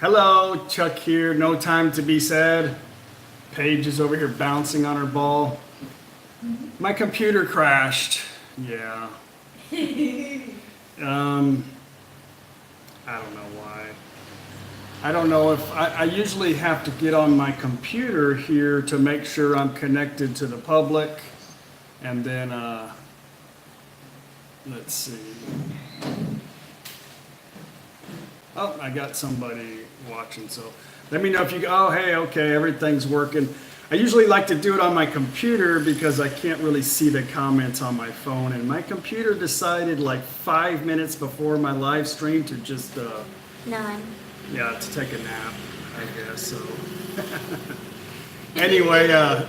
Hello, Chuck here. No time to be sad. Paige is over here bouncing on her ball. My computer crashed. Yeah. I don't know why. I don't know if I usually have to get on my computer here to make sure I'm connected to the public, and then let's see. Oh, I got somebody watching, so let me know if you go, oh, hey, okay, everything's working. I usually like to do it on my computer because I can't really see the comments on my phone, and my computer decided like 5 minutes before my live stream to just, yeah, to take a nap, I guess, so. Anyway,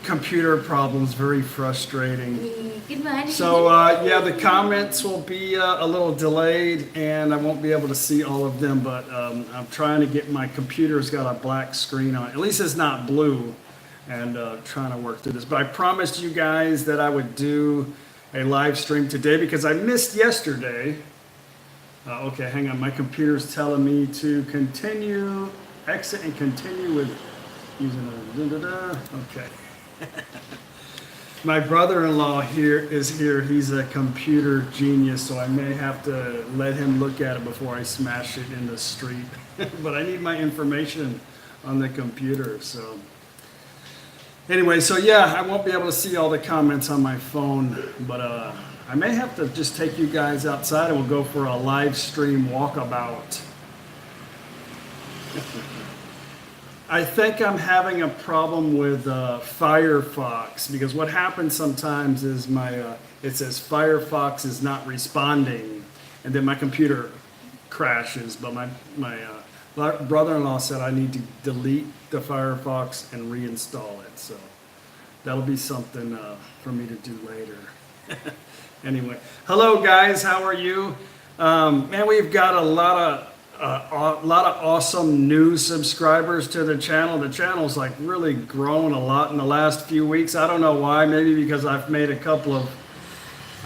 computer problems, very frustrating. Good morning. So yeah, the comments will be a little delayed and I won't be able to see all of them, but I'm trying to get, my computer's got a black screen on it. At least it's not blue, and trying to work through this. But I promised you guys that I would do a live stream today because I missed yesterday. Okay, hang on, my computer's telling me to continue, exit and continue with using a okay. My brother-in-law is here. He's a computer genius, so I may have to let him look at it before I smash it in the street. But I need my information on the computer, so. Anyway, so yeah, I won't be able to see all the comments on my phone, but I may have to just take you guys outside and we'll go for a live stream walkabout. I think I'm having a problem with Firefox, because what happens sometimes is it says Firefox is not responding, and then my computer crashes. But my brother-in-law said I need to delete the Firefox and reinstall it, so that'll be something for me to do later. Anyway, hello guys, how are you? Man, we've got a lot of awesome new subscribers to the channel. The channel's like really grown a lot in the last few weeks. I don't know why. Maybe because I've made a couple of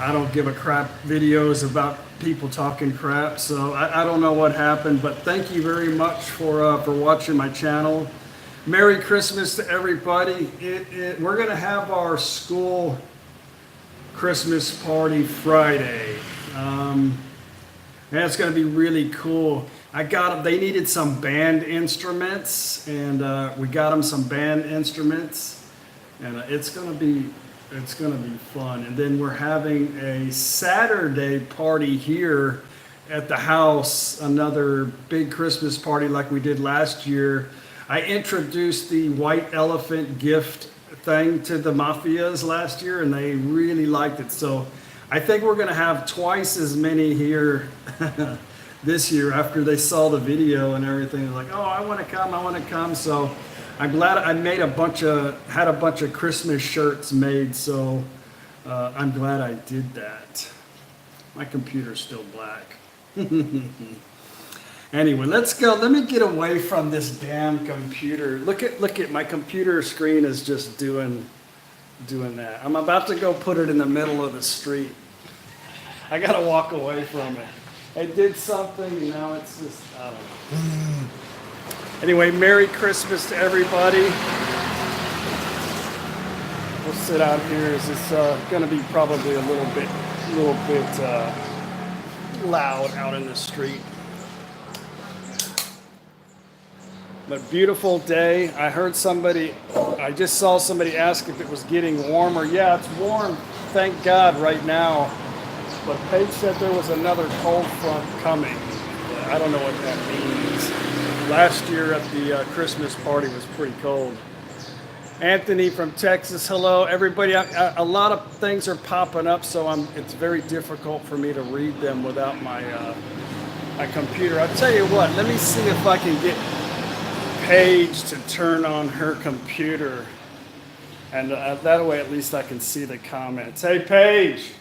I don't give a crap videos about people talking crap. So I don't know what happened, but thank you very much for watching my channel. Merry Christmas to everybody. We're gonna have our school Christmas party Friday. And it's gonna be really cool. They needed some band instruments, and we got them some band instruments, and it's gonna be fun. And then we're having a Saturday party here at the house, another big Christmas party like we did last year. I introduced the white elephant gift thing to the mafias last year, and they really liked it. So I think we're gonna have twice as many here this year after they saw the video and everything. They're like, oh, I want to come. So I'm glad I made had a bunch of Christmas shirts made. So I'm glad I did that. My computer's still black. Anyway, let's go. Let me get away from this damn computer. Look at my computer screen is just doing that. I'm about to go put it in the middle of the street. I gotta walk away from it. I did something, now it's just, I don't know. Anyway, Merry Christmas to everybody. We'll sit out here. It's going to be probably a little bit loud out in the street. But beautiful day. I just saw somebody ask if it was getting warmer. Yeah, it's warm, thank God, right now. But Paige said there was another cold front coming. I don't know what that means. Last year at the Christmas party was pretty cold. Anthony from Texas, hello everybody. A lot of things are popping up, so it's very difficult for me to read them without my computer. I'll tell you what, let me see if I can get Paige to turn on her computer. And that way at least I can see the comments. Hey Paige!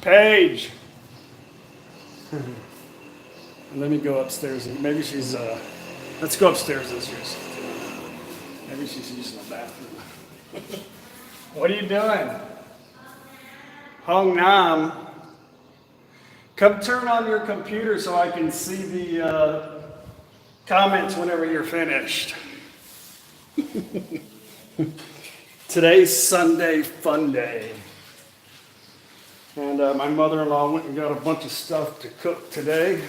Paige! Let me go upstairs. Maybe she's, let's go upstairs this year. Maybe she's using the bathroom. What are you doing? Hong Nam. Come turn on your computer so I can see the comments whenever you're finished. Today's Sunday Funday. And my mother-in-law went and got a bunch of stuff to cook today.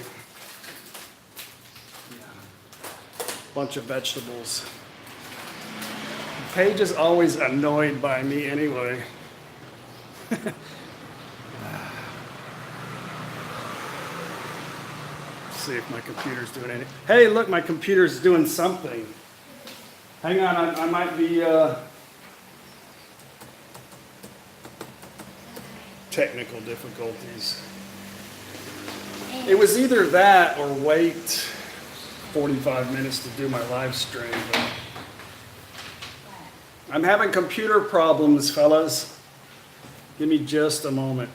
Bunch of vegetables. Paige is always annoyed by me anyway. See if my computer's doing anything. Hey, look, my computer's doing something. Hang on, I might be technical difficulties. It was either that or wait 45 minutes to do my live stream. But I'm having computer problems, fellas. Give me just a moment.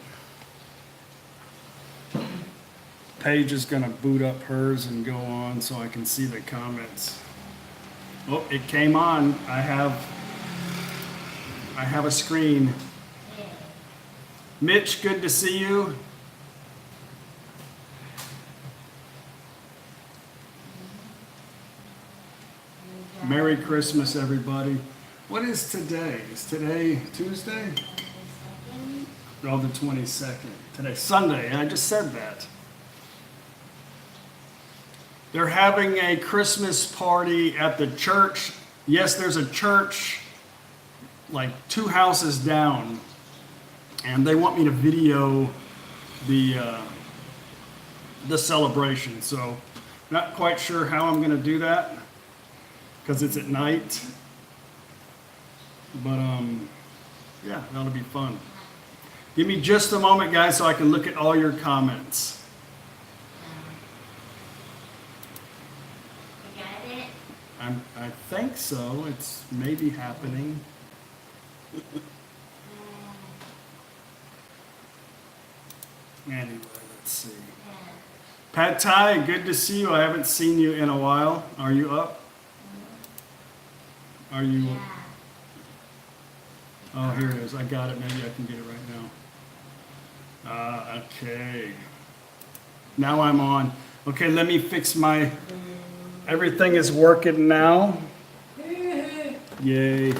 Paige is going to boot up hers and go on so I can see the comments. Oh, it came on. I have a screen. Mitch, good to see you. Merry Christmas, everybody. What is today? Is today Tuesday? Oh, the 22nd. Today's Sunday. I just said that. They're having a Christmas party at the church. Yes, there's a church like 2 houses down, and they want me to video the celebration. So, not quite sure how I'm going to do that because it's at night. But yeah, that'll be fun. Give me just a moment, guys, so I can look at all your comments. I think so. It's maybe happening. Anyway, let's see. Pad Thai, good to see you. I haven't seen you in a while. Are you up? Are you? Oh, here it is. I got it. Maybe I can get it right now. Okay. Now I'm on. Okay, let me fix my... Everything is working now. Yay.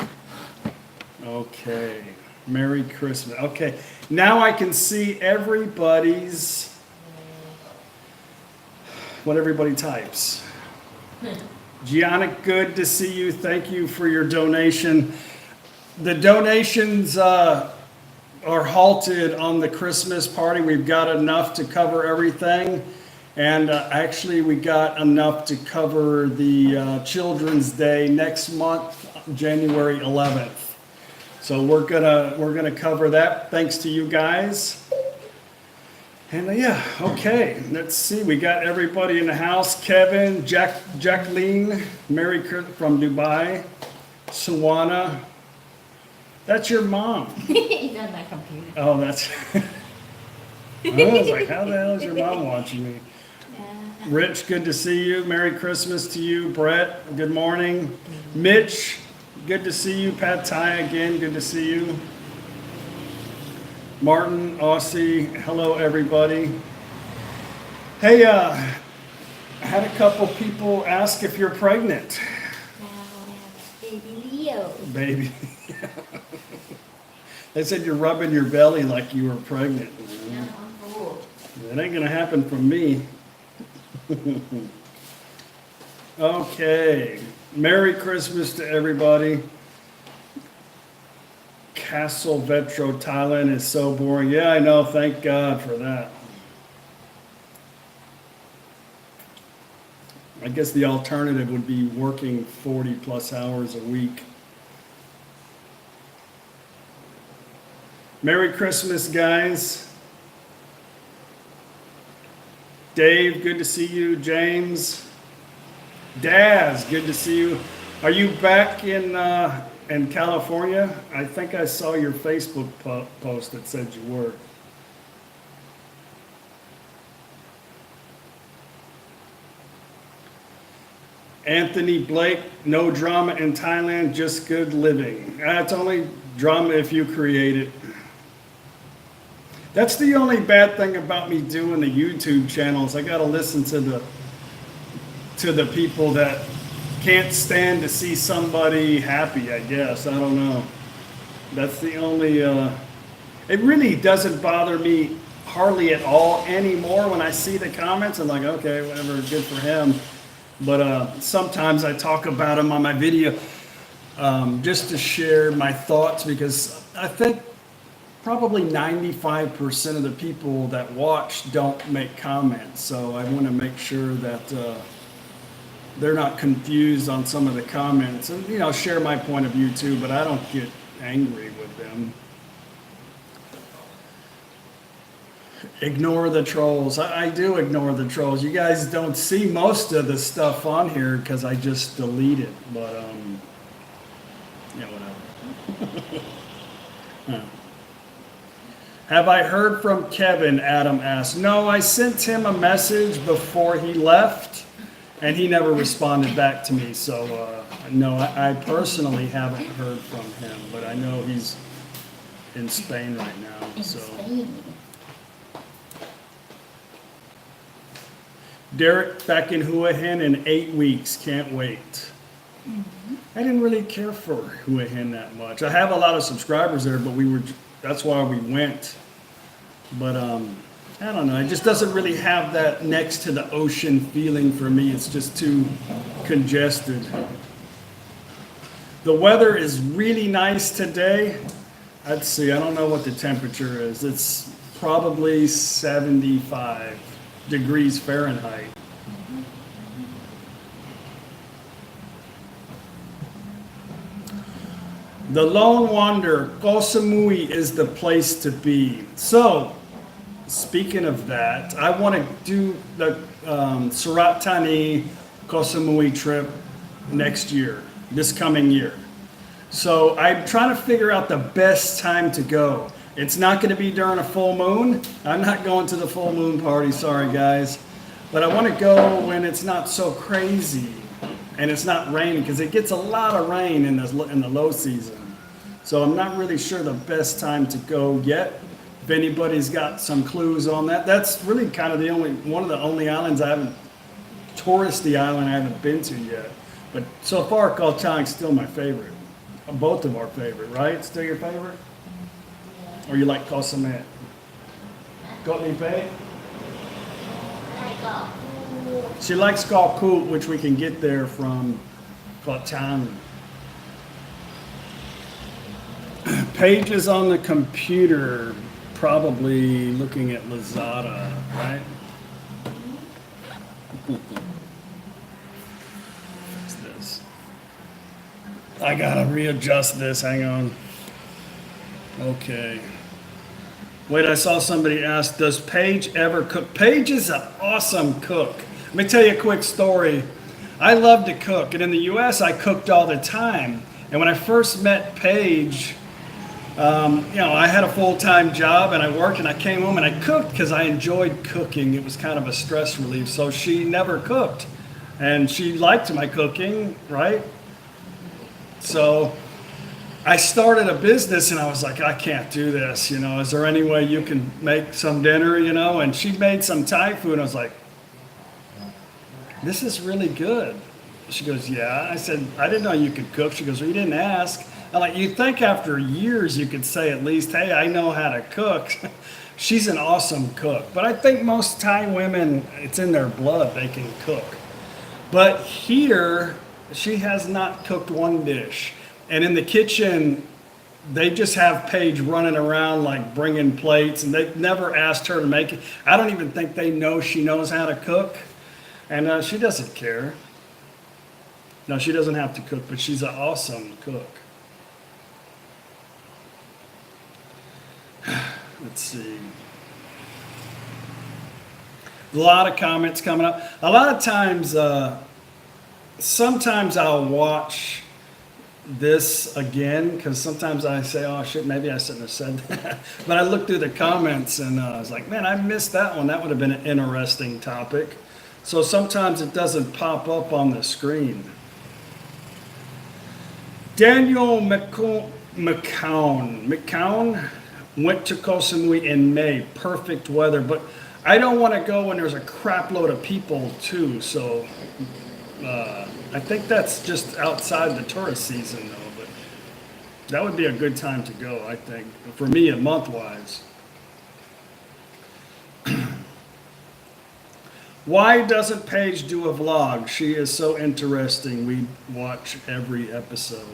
Okay. Merry Christmas. Okay. Now I can see everybody's, what everybody types. Gianna, good to see you. Thank you for your donation. The donations are halted on the Christmas party. We've got enough to cover everything. And actually, we got enough to cover the Children's Day next month, January 11th. So we're gonna cover that. Thanks to you guys. And yeah, okay. Let's see. We got everybody in the house. Kevin, Jacqueline, Mary from Dubai, Sawana. That's your mom. It's on my computer. Oh, that's. I was like, how the hell is your mom watching me? Rich, good to see you. Merry Christmas to you. Brett, good morning. Mitch, good to see you. Pad Thai again, good to see you. Martin, Aussie, hello everybody. Hey, I had a couple people ask if you're pregnant. Baby Leo. Baby. They said you're rubbing your belly like you were pregnant. That ain't gonna happen from me. Okay. Merry Christmas to everybody. Castle Vetro, Thailand is so boring. Yeah, I know. Thank God for that. I guess the alternative would be working 40 plus hours a week. Merry Christmas, guys. Dave, good to see you. James. Daz, good to see you. Are you back in California? I think I saw your Facebook post that said you were. Anthony Blake, no drama in Thailand, just good living. It's only drama if you create it. That's the only bad thing about me doing the YouTube channels. I gotta listen to the people that can't stand to see somebody happy, I guess. I don't know. That's the only, it really doesn't bother me hardly at all anymore. When I see the comments, I'm like, okay, whatever, good for him. But sometimes I talk about him on my video just to share my thoughts, because I think probably 95% of the people that watch don't make comments. So I want to make sure that they're not confused on some of the comments, and share my point of view too, but I don't get angry with them. Ignore the trolls. I do ignore the trolls. You guys don't see most of the stuff on here because I just delete it, but whatever. Have I heard from Kevin? Adam asked. No, I sent him a message before he left, and he never responded back to me. So, no, I personally haven't heard from him, but I know he's in Spain right now. In So, Spain. Derek back in Hua Hin in 8 weeks. Can't wait. I didn't really care for Hua Hin that much. I have a lot of subscribers there, but that's why we went. But I don't know. It just doesn't really have that next to the ocean feeling for me. It's just too congested. The weather is really nice today. Let's see. I don't know what the temperature is. It's probably 75 degrees Fahrenheit. The Lone Wanderer, Koh Samui is the place to be. So, speaking of that, I want to do the Surat Thani Koh Samui trip next year, this coming year. So I'm trying to figure out the best time to go. It's not going to be during a full moon. I'm not going to the full moon party, sorry guys. But I want to go when it's not so crazy and it's not raining, because it gets a lot of rain in the low season. So I'm not really sure the best time to go yet. If anybody's got some clues on that, that's really kind of one of the only islands touristy island I haven't been to yet. But so far, Koh Tang's still my favorite. Both of our favorite, right? Still your favorite? Or you like Koh Samet? Got me paid? I got She likes Koh Koot, which we can get there from Koh Tang. Pages on the computer, probably looking at Lazada, right? Fix this. I gotta readjust this, hang on. Okay. Wait, I saw somebody ask, does Paige ever cook? Paige is an awesome cook. Let me tell you a quick story. I love to cook, and in the US I cooked all the time. And when I first met Paige, I had a full-time job and I worked, and I came home and I cooked because I enjoyed cooking. It was kind of a stress relief. So she never cooked, and she liked my cooking, right? So I started a business and I was like, I can't do this. Is there any way you can make some dinner, And she made some Thai food, and I was like, this is really good. She goes, yeah. I said, I didn't know you could cook. She goes, well, you didn't ask. I'm like, you'd think after years you could say at least, hey, I know how to cook. She's an awesome cook. But I think most Thai women, it's in their blood, they can cook. But here, she has not cooked one dish. And in the kitchen, they just have Paige running around like bringing plates, and they never asked her to make it. I don't even think they know she knows how to cook. And she doesn't care. No, she doesn't have to cook, but she's an awesome cook. Let's see. A lot of comments coming up. A lot of times, sometimes I'll watch this again, because sometimes I say, oh shit, maybe I shouldn't have said that. But I look through the comments and I was like, man, I missed that one. That would have been an interesting topic. So sometimes it doesn't pop up on the screen. Daniel McCown, Went to Koh Samui in May, perfect weather, but I don't want to go when there's a crap load of people too, so I think that's just outside the tourist season though, but that would be a good time to go, I think, for me, a month-wise. Why doesn't Paige do a vlog? She is so interesting. We watch every episode.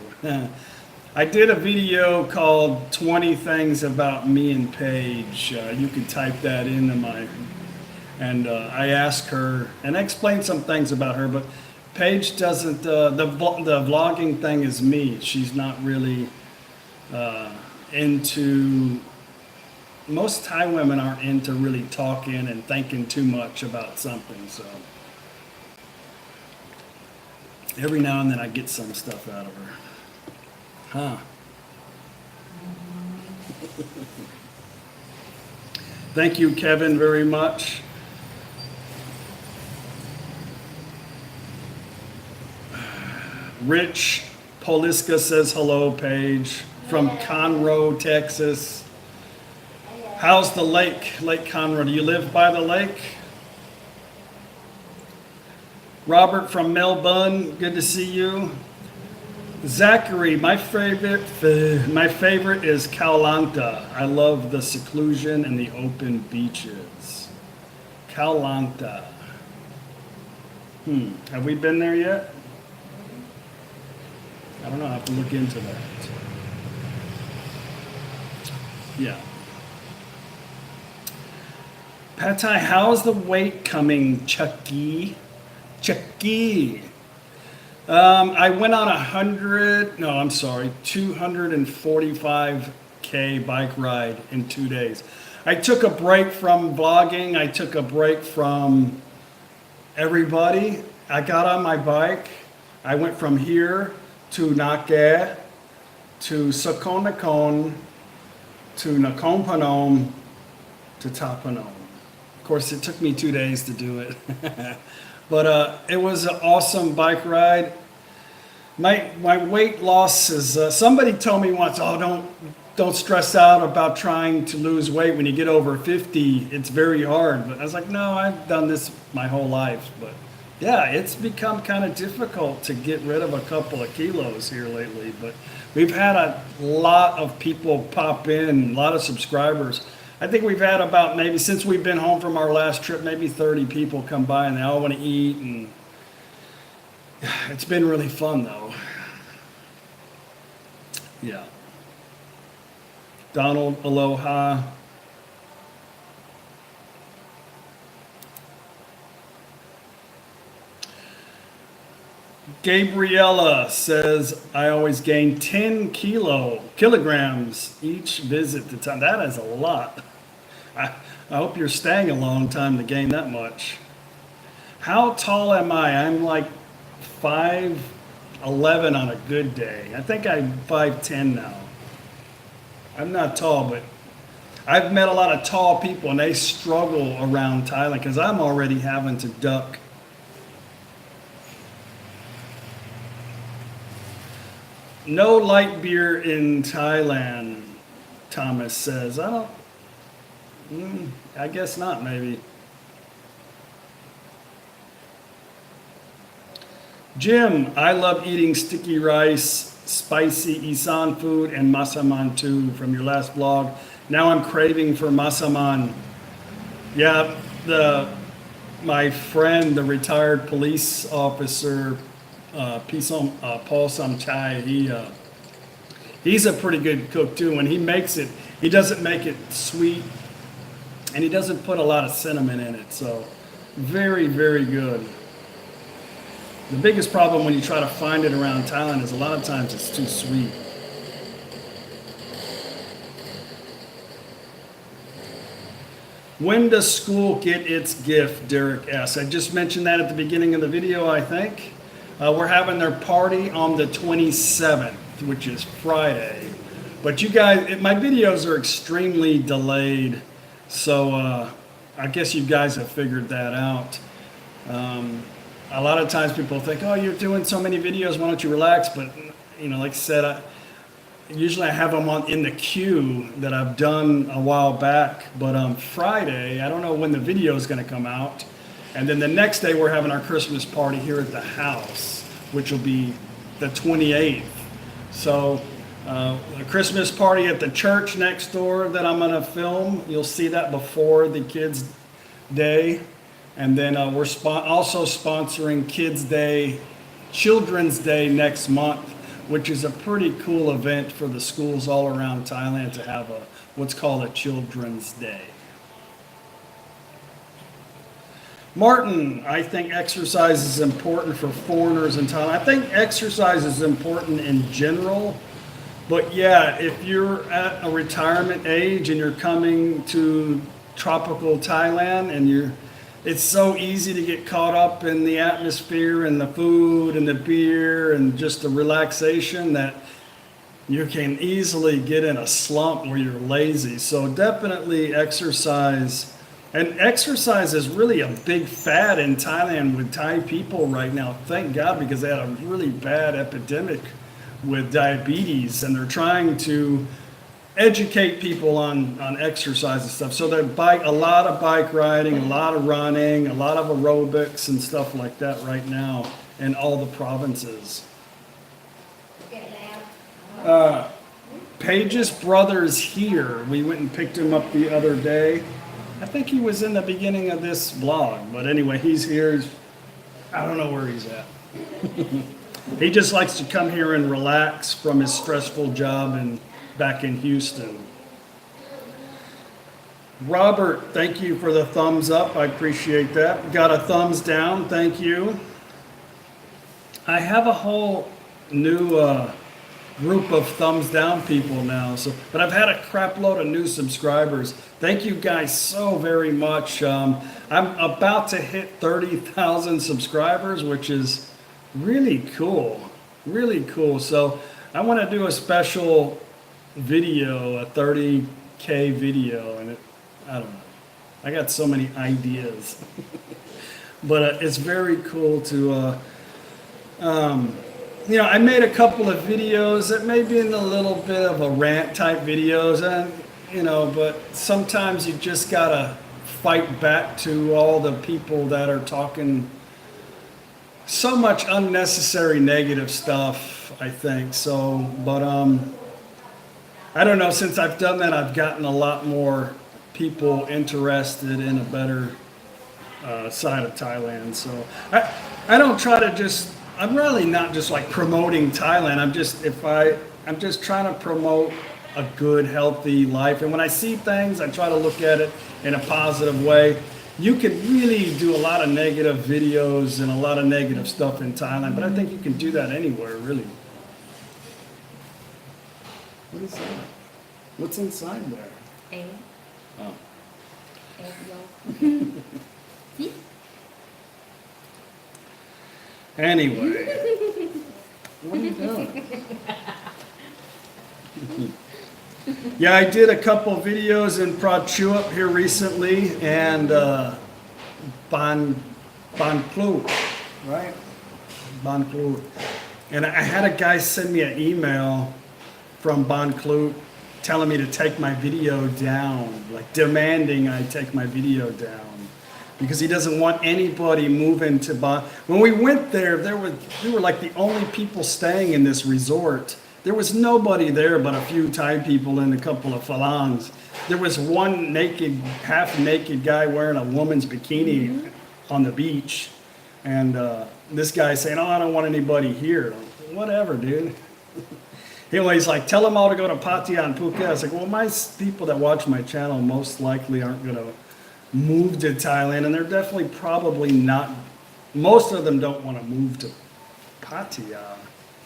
I did a video called 20 Things About Me and Paige. You can type that into my... And I asked her, and I explained some things about her, but Paige doesn't... the vlogging thing is me. She's not really into... Most Thai women aren't into really talking and thinking too much about something, so... Every now and then I get some stuff out of her. Huh. Thank you, Kevin, very much. Rich Poliska says hello, Paige, from Conroe, Texas. How's the lake, Lake Conroe? Do you live by the lake? Robert from Melbourne, good to see you. Zachary, my favorite is Khao Lanta. I love the seclusion and the open beaches. Khao Lanta. Have we been there yet? I don't know, I have to look into that. Yeah. Pad Thai, how's the weight coming, Chucky? Chucky. I went on 245K bike ride in 2 days. I took a break from vlogging. I took a break from everybody. I got on my bike. I went from here to Nakhe, to Sakon Nakhon, to Nakhon Phanom, to Ta Phanom. Of course, it took me 2 days to do it. But it was an awesome bike ride. My weight loss is, somebody told me once, oh, don't stress out about trying to lose weight when you get over 50. It's very hard. But I was like, no, I've done this my whole life. But yeah, it's become kind of difficult to get rid of a couple of kilos here lately. But we've had a lot of people pop in, a lot of subscribers. I think we've had about, maybe since we've been home from our last trip, maybe 30 people come by and they all want to eat, and it's been really fun though. Yeah. Donald, aloha. Gabriella says, I always gain 10 kilograms each visit to Thailand. That is a lot. I hope you're staying a long time to gain that much. How tall am I? I'm like 5'11" on a good day. I think I'm 5'10" now. I'm not tall, but I've met a lot of tall people and they struggle around Thailand because I'm already having to duck. No light beer in Thailand, Thomas says. I guess not, maybe. Jim, I love eating sticky rice, spicy Isan food, and masaman too from your last vlog. Now I'm craving for masaman. Yeah, my friend, the retired police officer, Paul Samchai, he's a pretty good cook too. When he makes it, he doesn't make it sweet, and he doesn't put a lot of cinnamon in it. So very, very good. The biggest problem when you try to find it around Thailand is a lot of times it's too sweet. When does school get its gift, Derek asks. I just mentioned that at the beginning of the video, I think. We're having their party on the 27th, which is Friday. But you guys, my videos are extremely delayed, so I guess you guys have figured that out. A lot of times people think, oh, you're doing so many videos, why don't you relax? But, you know, like I said, usually I have them in the queue that I've done a while back, but on Friday, I don't know when the video is going to come out. And then the next day we're having our Christmas party here at the house, which will be the 28th. So a Christmas party at the church next door that I'm going to film. You'll see that before the Kids Day. And then we're also sponsoring Children's Day next month, which is a pretty cool event for the schools all around Thailand to have what's called a Children's Day. Martin, I think exercise is important for foreigners in Thailand. I think exercise is important in general, but yeah, if you're at a retirement age and you're coming to tropical Thailand and it's so easy to get caught up in the atmosphere and the food and the beer and just the relaxation that you can easily get in a slump where you're lazy. So definitely exercise. And exercise is really a big fad in Thailand with Thai people right now. Thank God, because they had a really bad epidemic with diabetes, and they're trying to educate people on exercise and stuff. So they're a lot of bike riding, a lot of running, a lot of aerobics and stuff like that right now in all the provinces. Paige's brother's here. We went and picked him up the other day. I think he was in the beginning of this vlog, but anyway, he's here. I don't know where he's at. He just likes to come here and relax from his stressful job and back in Houston. Robert, thank you for the thumbs up. I appreciate that. Got a thumbs down. Thank you. I have a whole new group of thumbs down people now. But I've had a crap load of new subscribers. Thank you guys so very much. I'm about to hit 30,000 subscribers, which is really cool. Really cool. So I want to do a special video, a 30K video, and I don't know. I got so many ideas. But it's very cool to I made a couple of videos that may be in a little bit of a rant type videos, and but sometimes you just gotta fight back to all the people that are talking so much unnecessary negative stuff, I think. So, but I don't know, since I've done that, I've gotten a lot more people interested in a better side of Thailand. So I don't try to I'm really not just like promoting Thailand. I'm just trying to promote a good, healthy life. And when I see things, I try to look at it in a positive way. You can really do a lot of negative videos and a lot of negative stuff in Thailand, but I think you can do that anywhere, really. What is that? What's inside there? Egg. Oh. Egg yolk. Anyway, what are you doing? Yeah, I did a couple videos in Prachuap here recently, and Ban Klut, right? Ban Klut. And I had a guy send me an email from Ban Klut telling me to take my video down, like demanding I take my video down, because he doesn't want anybody moving to Ban. When we went there, we were like the only people staying in this resort. There was nobody there but a few Thai people and a couple of Falangs. There was one half-naked guy wearing a woman's bikini on the beach. And this guy saying, "Oh, I don't want anybody here." Like, whatever, dude. He's like, "Tell them all to go to Pattaya and Phuket." I was like, well, my people that watch my channel most likely aren't going to move to Thailand. And they're definitely probably not. Most of them don't want to move to Pattaya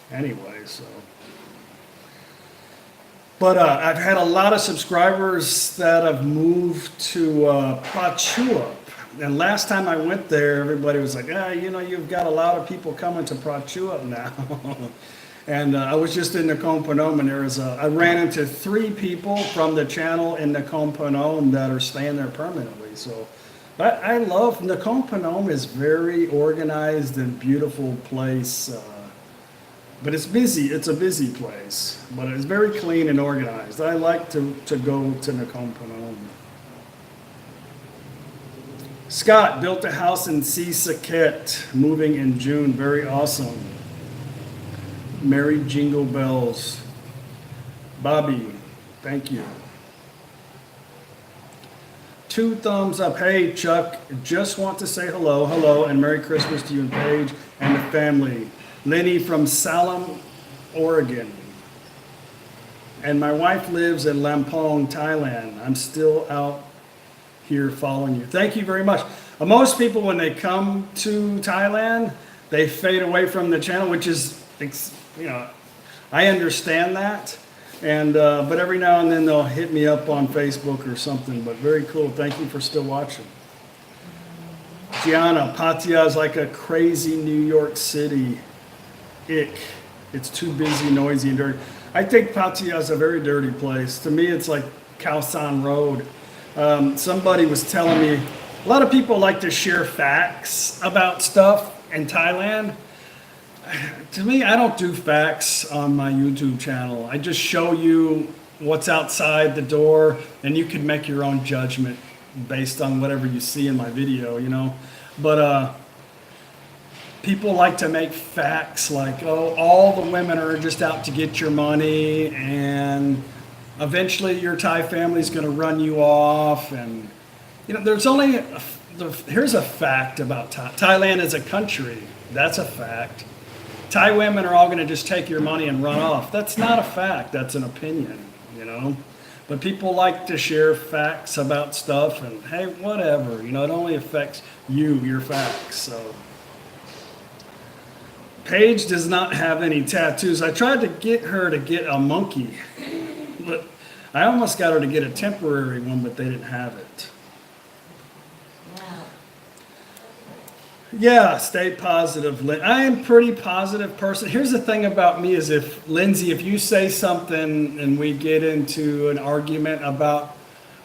anyway, so. But I've had a lot of subscribers that have moved to Prachuap. And last time I went there, everybody was like, you've got a lot of people coming to Prachuap now. And I was just in Nakhon Phanom, and I ran into 3 people from the channel in Nakhon Phanom that are staying there permanently. So I love Nakhon Phanom. Is very organized and beautiful place. But it's busy. It's a busy place, but it's very clean and organized. I like to go to Nakhon Phanom. Scott built a house in Sisaket, moving in June. Very awesome. Merry Jingle Bells. Bobby, thank you. 2 thumbs up. Hey, Chuck, just want to say hello, and Merry Christmas to you and Paige and the family. Lenny from Salem, Oregon. And my wife lives in Lampong, Thailand. I'm still out here following you. Thank you very much. Most people, when they come to Thailand, they fade away from the channel, which is, I understand that. And but every now and then they'll hit me up on Facebook or something. But very cool. Thank you for still watching. Gianna, Pattaya is like a crazy New York City. Ick. It's too busy, noisy, and dirty. I think Pattaya is a very dirty place. To me, it's like Khao San Road. Somebody was telling me, a lot of people like to share facts about stuff in Thailand. To me, I don't do facts on my YouTube channel. I just show you what's outside the door, and you can make your own judgment based on whatever you see in my video, But people like to make facts like, oh, all the women are just out to get your money, and eventually your Thai family's going to run you off. And, there's only, here's a fact about Thailand as a country. That's a fact. Thai women are all going to just take your money and run off. That's not a fact. That's an opinion, But people like to share facts about stuff, and hey, whatever, it only affects you, your facts. So, Paige does not have any tattoos. I tried to get her to get a monkey, but I almost got her to get a temporary one, but they didn't have it. Yeah, stay positive. I am a pretty positive person. Here's the thing about me is if you say something and we get into an argument about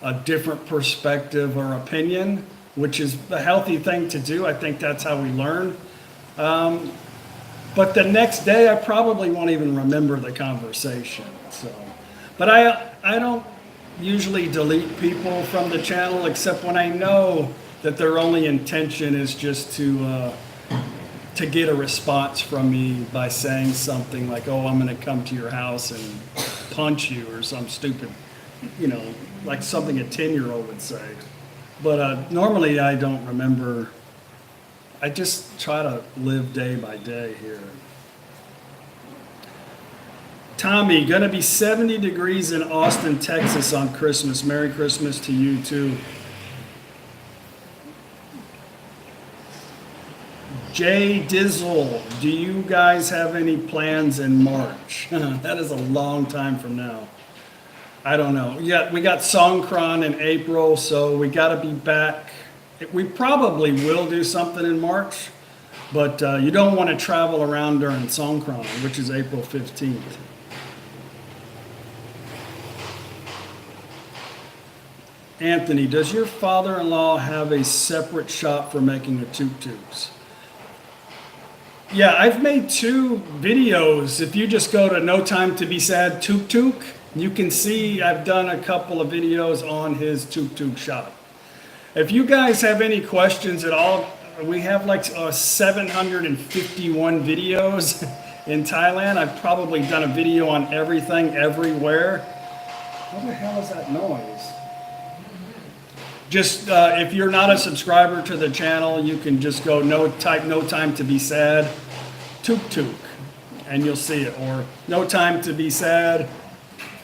a different perspective or opinion, which is a healthy thing to do, I think that's how we learn. But the next day, I probably won't even remember the conversation. But I don't usually delete people from the channel except when I know that their only intention is just to get a response from me by saying something like, oh, I'm going to come to your house and punch you or some stupid, like something a 10-year-old would say. But normally I don't remember. I just try to live day by day here. Tommy, going to be 70 degrees in Austin, Texas on Christmas. Merry Christmas to you too. Jay Dizzle, do you guys have any plans in March? That is a long time from now. I don't know. Yeah, we got Songkran in April, so we got to be back. We probably will do something in March, but you don't want to travel around during Songkran, which is April 15th. Anthony, does your father-in-law have a separate shop for making the tuk-tuks? Yeah, I've made 2 videos. If you just go to No Time to Be Sad Tuk-Tuk, you can see I've done a couple of videos on his tuk-tuk shop. If you guys have any questions at all, we have like 751 videos in Thailand. I've probably done a video on everything, everywhere. What the hell is that noise? Just if you're not a subscriber to the channel, you can just go type No Time to Be Sad Tuk-Tuk and you'll see it. Or No Time to Be Sad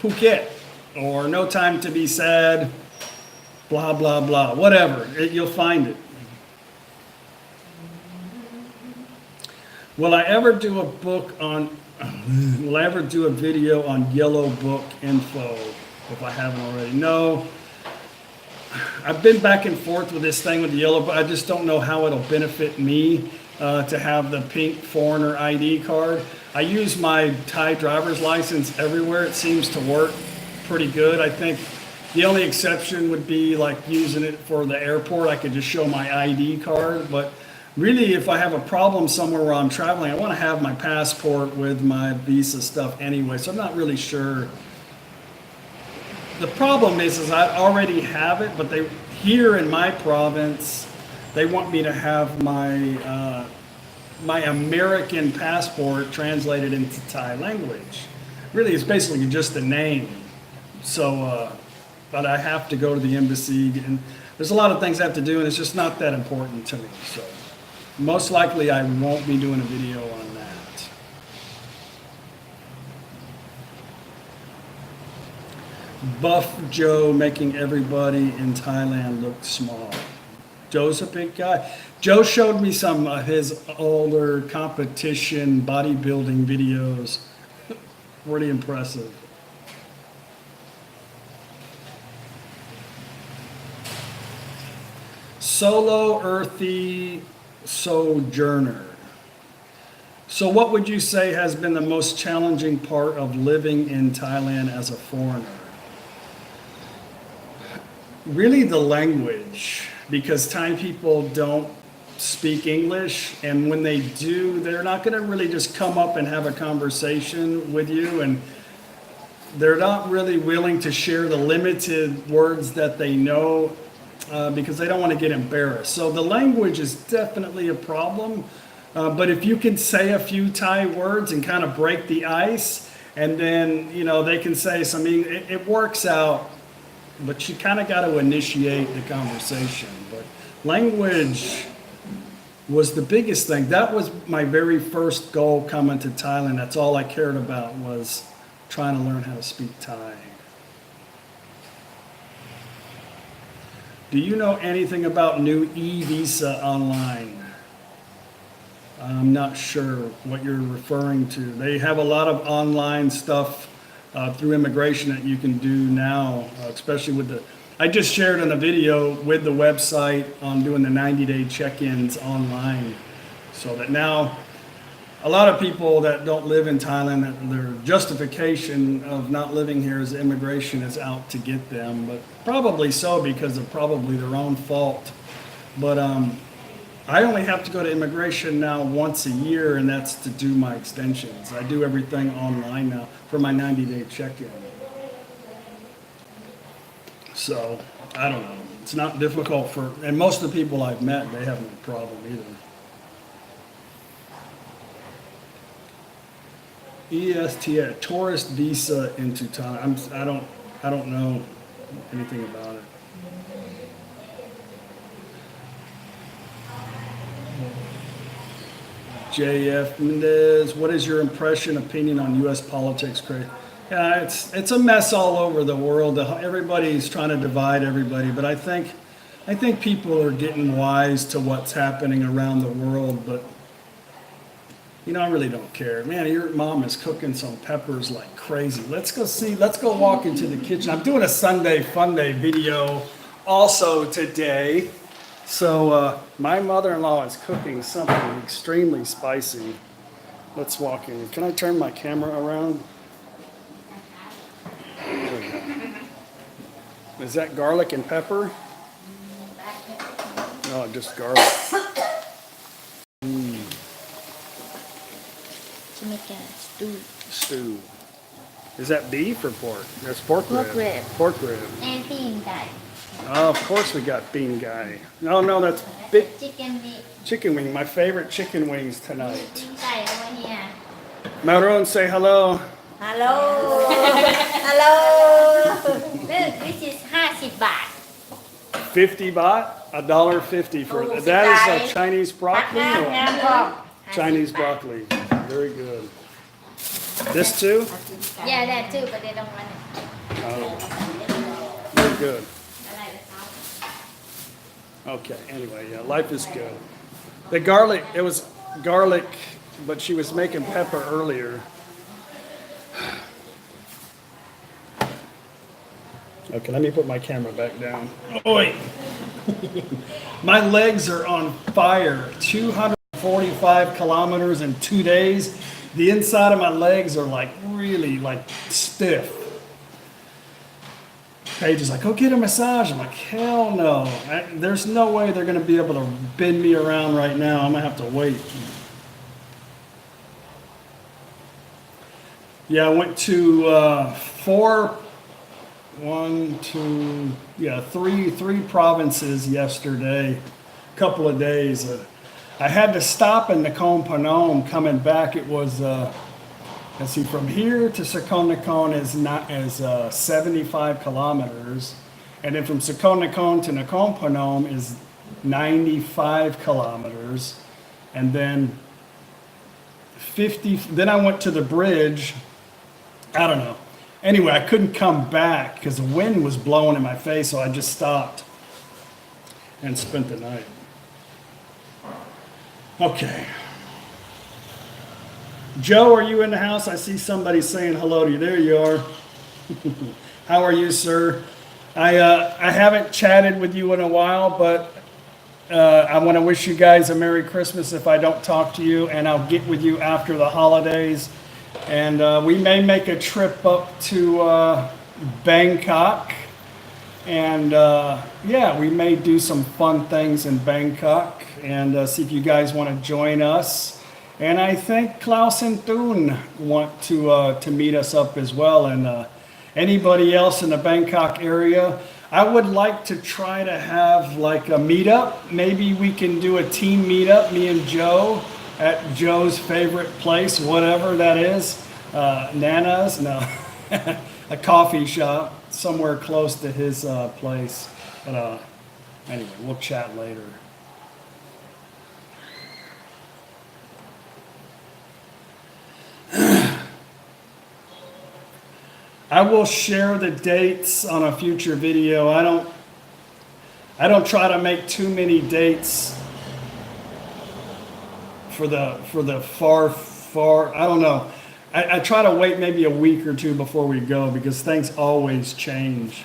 Phuket. Or No Time to Be Sad blah, blah, blah. Whatever. You'll find it. Will I ever do a video on Yellow Book info if I haven't already? No. I've been back and forth with this thing with the Yellow Book. I just don't know how it'll benefit me to have the pink foreigner ID card. I use my Thai driver's license everywhere. It seems to work pretty good. I think the only exception would be like using it for the airport. I could just show my ID card, but really, if I have a problem somewhere where I'm traveling, I want to have my passport with my visa stuff anyway, so I'm not really sure. The problem is I already have it, but here in my province, they want me to have my my American passport translated into Thai language. Really, it's basically just a name. So, but I have to go to the embassy, and there's a lot of things I have to do, and it's just not that important to me. So, most likely, I won't be doing a video on that. Buff Joe making everybody in Thailand look small. Joe's a big guy. Joe showed me some of his older competition bodybuilding videos. Pretty impressive. Solo Earthy Sojourner. So what would you say has been the most challenging part of living in Thailand as a foreigner? Really the language, because Thai people don't speak English, and when they do, they're not going to really just come up and have a conversation with you, and they're not really willing to share the limited words that they know because they don't want to get embarrassed. So the language is definitely a problem, but if you can say a few Thai words and kind of break the ice, and then, you know, they can say something, it works out, but you kind of got to initiate the conversation. But language was the biggest thing. That was my very first goal coming to Thailand. That's all I cared about, was trying to learn how to speak Thai. Do you know anything about new e-visa online? I'm not sure what you're referring to. They have a lot of online stuff through immigration that you can do now, especially with the, I just shared in a video with the website on doing the 90-day check-ins online, so that now a lot of people that don't live in Thailand, their justification of not living here is immigration is out to get them, but probably so because of probably their own fault. But I only have to go to immigration now once a year, and that's to do my extensions. I do everything online now for my 90-day check-in. So, I don't know. It's not difficult for, and most of the people I've met, they have no problem either. ESTA, tourist visa into Thailand. I don't know anything about it. JF Mendez, what is your impression, opinion on U.S. politics? Yeah, it's a mess all over the world. Everybody's trying to divide everybody, but I think people are getting wise to what's happening around the world. But you know, I really don't care. Man, your mom is cooking some peppers like crazy. Let's go walk into the kitchen. I'm doing a Sunday Funday video also today. So my mother-in-law is cooking something extremely spicy. Let's walk in. Can I turn my camera around? There we go. Is that garlic and pepper? No, just garlic. To make a stew. Stew. Is that beef or pork? That's pork Pork rib. rib. Pork rib. And bean guy. Oh, of course we got bean guy. No, that's big Chicken meat. chicken wing. My favorite chicken wings tonight. Bean guy over here. Maroon, say hello. Hello. Hello. Look, this is 50 baht. 50 baht, $1.50 for Oh, that. Is a Chinese broccoli. Or Yeah, Chinese broccoli. Very good. This too? yeah, that too, but they don't want it. Oh, very good. I like the sauce. Okay, anyway, yeah, life is good. The garlic, it was garlic, but she was making pepper earlier. Okay, let me put my camera back down. Oi! My legs are on fire. 245 kilometers in 2 days. The inside of my legs are like really like stiff. Paige is like, go get a massage. I'm like, hell no. There's no way they're going to be able to bend me around right now. I'm going to have to wait. Yeah, I went to three provinces yesterday, a couple of days. I had to stop in Nakhon Phanom. Coming back, it was, let's see, from here to Nakhon is 75 kilometers. And then from Nakhon to Nakhon Phanom is 95 kilometers. And then then I went to the bridge. I don't know. Anyway, I couldn't come back because the wind was blowing in my face, so I just stopped and spent the night. Okay. Joe, are you in the house? I see somebody saying hello to you. There you are. How are you, sir? I haven't chatted with you in a while, but I want to wish you guys a Merry Christmas if I don't talk to you, and I'll get with you after the holidays. And we may make a trip up to Bangkok. And yeah, we may do some fun things in Bangkok and see if you guys want to join us. And I think Klaus and Thun want to meet us up as well. And anybody else in the Bangkok area, I would like to try to have like a meetup. Maybe we can do a team meetup, me and Joe, at Joe's favorite place, whatever that is. Nana's? No. A coffee shop somewhere close to his place. But anyway, we'll chat later. I will share the dates on a future video. I don't try to make too many dates for the far, I don't know. I try to wait maybe a week or two before we go because things always change.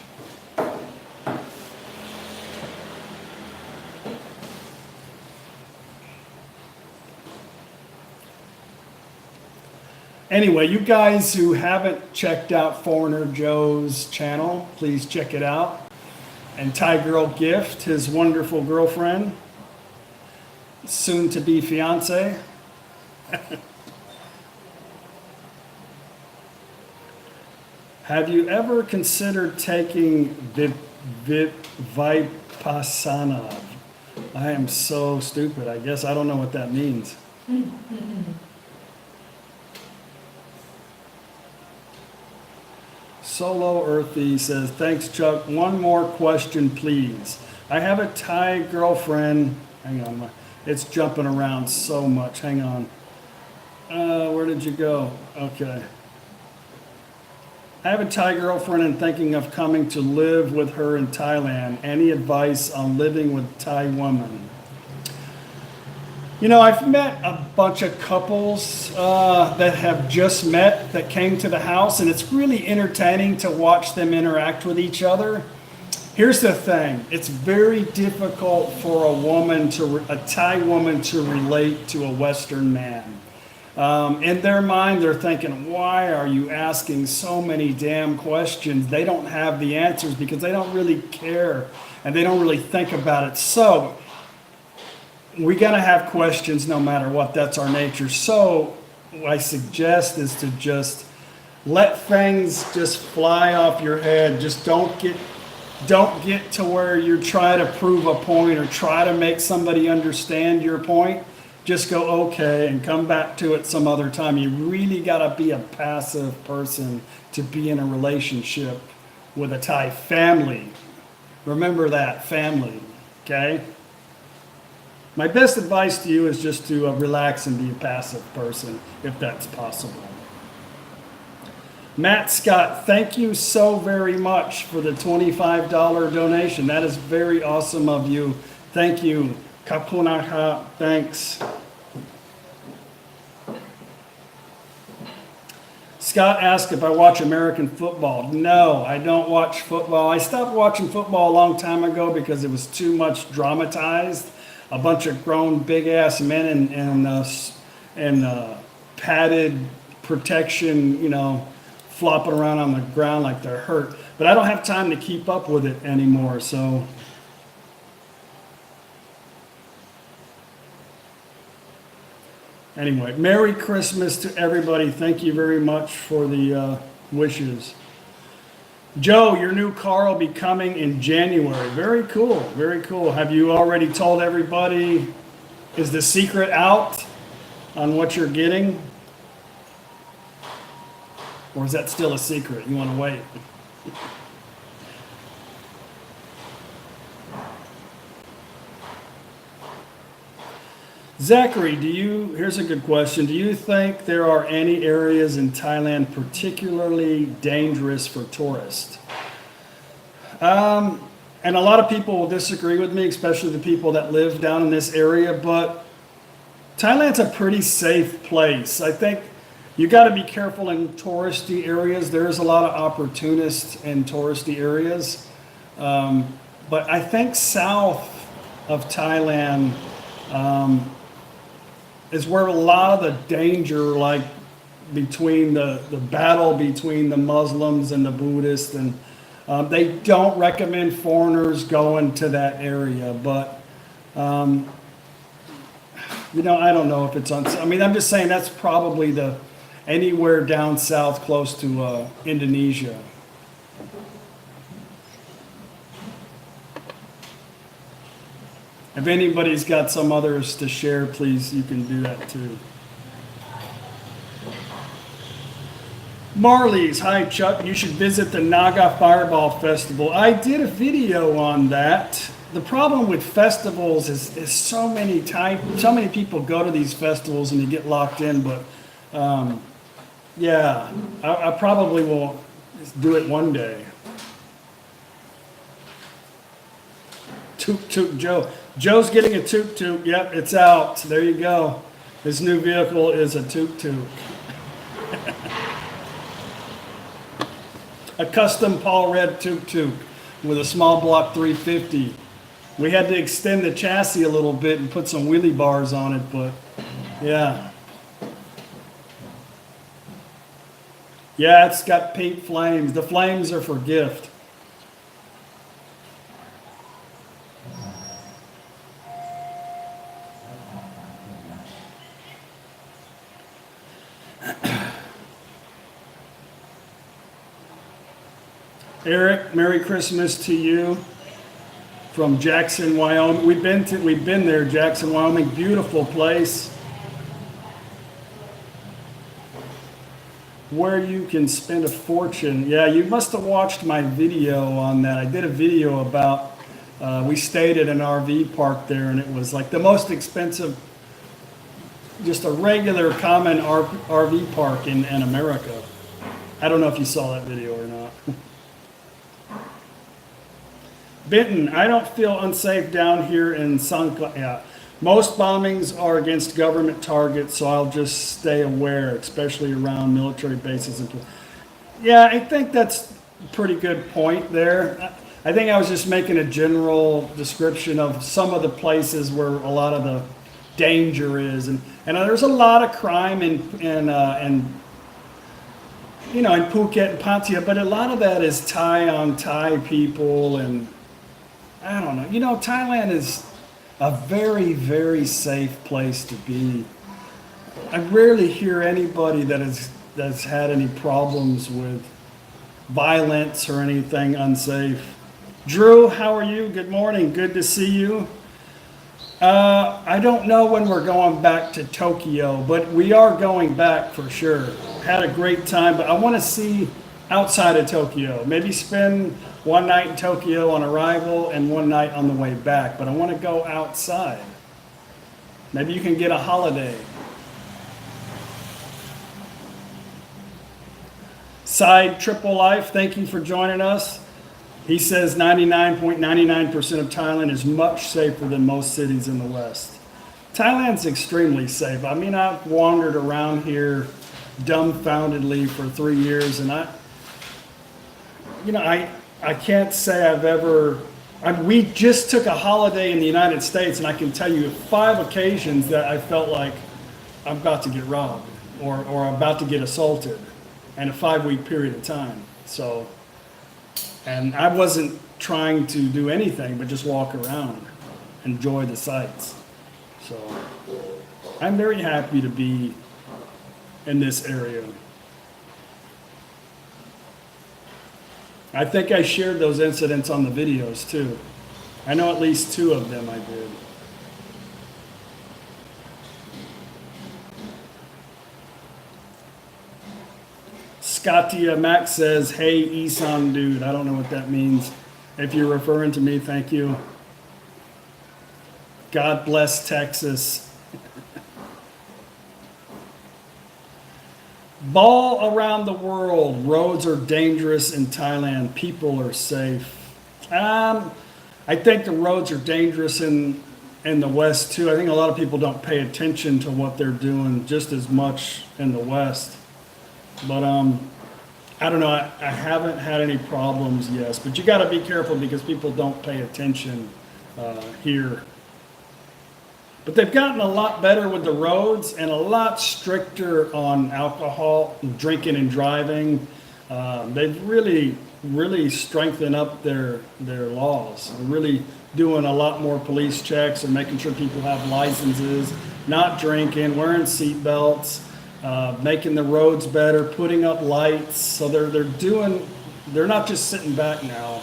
Anyway, you guys who haven't checked out Foreigner Joe's channel, please check it out. And Thai Girl Gift, his wonderful girlfriend, soon to be fiance. Have you ever considered taking Vipassana? I am so stupid. I guess I don't know what that means. Solo Earthy says, thanks, Chuck. One more question, please. I have a Thai girlfriend. Hang on. It's jumping around so much. Hang on. Where did you go? Okay. I have a Thai girlfriend and thinking of coming to live with her in Thailand. Any advice on living with Thai women? You know, I've met a bunch of couples that have just met that came to the house, and it's really entertaining to watch them interact with each other. Here's the thing. It's very difficult for a Thai woman to relate to a Western man. In their mind, they're thinking, why are you asking so many damn questions? They don't have the answers because they don't really care and they don't really think about it. So we got to have questions no matter what. That's our nature. So what I suggest is to just let things just fly off your head. Just don't get to where you're trying to prove a point or try to make somebody understand your point. Just go okay and come back to it some other time. You really got to be a passive person to be in a relationship with a Thai family. Remember that, family, okay? My best advice to you is just to relax and be a passive person, if that's possible. Matt Scott, thank you so very much for the $25 donation. That is very awesome of you. Thank you. Kapunaka, thanks. Scott asked if I watch American football. No, I don't watch football. I stopped watching football a long time ago because it was too much dramatized. A bunch of grown big-ass men in padded protection, flopping around on the ground like they're hurt. but I don't have time to keep up with it anymore. So anyway, Merry Christmas to everybody. Thank you very much for the wishes. Joe, your new car will be coming in January. Very cool, very cool. Have you already told everybody? Is the secret out on what you're getting? Or is that still a secret? You want to wait? Zachary, here's a good question. Do you think there are any areas in Thailand particularly dangerous for tourists? And a lot of people will disagree with me, especially the people that live down in this area, but Thailand's a pretty safe place. I think you got to be careful in touristy areas. There's a lot of opportunists in touristy areas. But I think south of Thailand, is where a lot of the danger, like between the battle between the Muslims and the Buddhists, and they don't recommend foreigners going to that area. But I don't know if it's I mean, I'm just saying that's probably anywhere down south close to Indonesia. If anybody's got some others to share, please, you can do that too. Marley's, hi Chuck, you should visit the Naga Fireball Festival. I did a video on that. The problem with festivals is so many people go to these festivals and you get locked in, but yeah, I probably will do it one day. Toot Toot Joe. Joe's getting a Toot Toot. Yep, it's out. There you go. His new vehicle is a Toot Toot. A custom Paul Red Toot Toot with a small block 350. We had to extend the chassis a little bit and put some wheelie bars on it, but yeah. Yeah, it's got pink flames. The flames are for gift. Eric, Merry Christmas to you from Jackson, Wyoming. We've been there, Jackson, Wyoming. Beautiful place where you can spend a fortune. Yeah, you must have watched my video on that. I did a video about we stayed at an RV park there, and it was like the most expensive, just a regular common RV park in America. I don't know if you saw that video or not. Benton, I don't feel unsafe down here in Sangka. Yeah. Most bombings are against government targets, so I'll just stay aware, especially around military bases. Yeah, I think that's a pretty good point there. I think I was just making a general description of some of the places where a lot of the danger is, and there's a lot of crime in Phuket and Pattaya, but a lot of that is Thai on Thai people, and I don't know. Thailand is a very, very safe place to be. I rarely hear anybody that's had any problems with violence or anything unsafe. Drew, how are you? Good morning. Good to see you. I don't know when we're going back to Tokyo, but we are going back for sure. Had a great time, but I want to see outside of Tokyo. Maybe spend one night in Tokyo on arrival and one night on the way back, but I want to go outside. Maybe you can get a holiday. Side Triple Life, thank you for joining us. He says 99.99% of Thailand is much safer than most cities in the West. Thailand's extremely safe. I mean, I've wandered around here dumbfoundedly for 3 years, and I can't say I've ever. We just took a holiday in the United States, and I can tell you 5 occasions that I felt like I'm about to get robbed or I'm about to get assaulted in a 5-week period of time. So And I wasn't trying to do anything but just walk around, enjoy the sights. So I'm very happy to be in this area. I think I shared those incidents on the videos too. I know at least 2 of them I did. Scotty Max says, hey, Isan dude. I don't know what that means. If you're referring to me, thank you. God bless Texas. Ball around the world. Roads are dangerous in Thailand. People are safe. I think the roads are dangerous in the West too. I think a lot of people don't pay attention to what they're doing just as much in the West. But I don't know. I haven't had any problems yet. But you got to be careful because people don't pay attention here. But they've gotten a lot better with the roads and a lot stricter on alcohol, drinking and driving. They've really strengthened up their laws. They're really doing a lot more police checks and making sure people have licenses, not drinking, wearing seat belts, making the roads better, putting up lights. So they're not just sitting back now.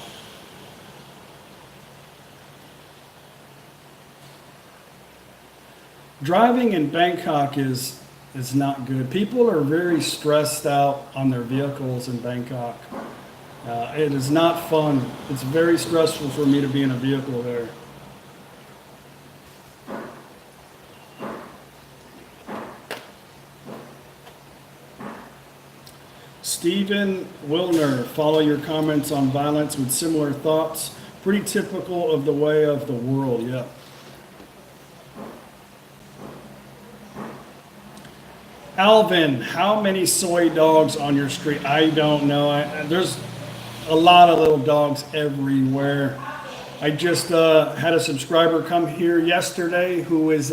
Driving in Bangkok is not good. People are very stressed out on their vehicles in Bangkok. It is not fun. It's very stressful for me to be in a vehicle there. Stephen Wilner, follow your comments on violence with similar thoughts. Pretty typical of the way of the world, yeah. Alvin, how many soy dogs on your street? I don't know. There's a lot of little dogs everywhere. I just had a subscriber come here yesterday who is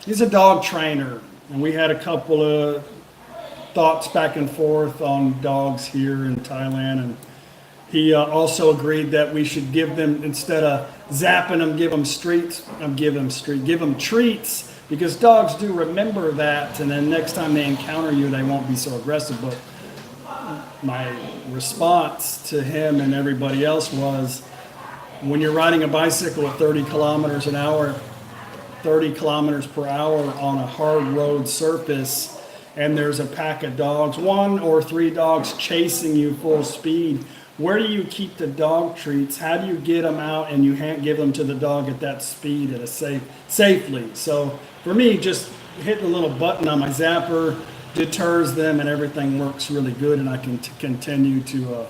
he's a dog trainer, and we had a couple of thoughts back and forth on dogs here in Thailand, and he also agreed that we should give them, instead of zapping them, give them treats. Because dogs do remember that, and then next time they encounter you, they won't be so aggressive. But my response to him and everybody else was, when you're riding a bicycle at 30 kilometers an hour, 30 kilometers per hour on a hard road surface, and there's a pack of dogs, 1 or 3 dogs chasing you full speed, where do you keep the dog treats? How do you get them out and you give them to the dog at that speed at a safely? So for me, just hitting a little button on my zapper deters them, and everything works really good, and I can continue to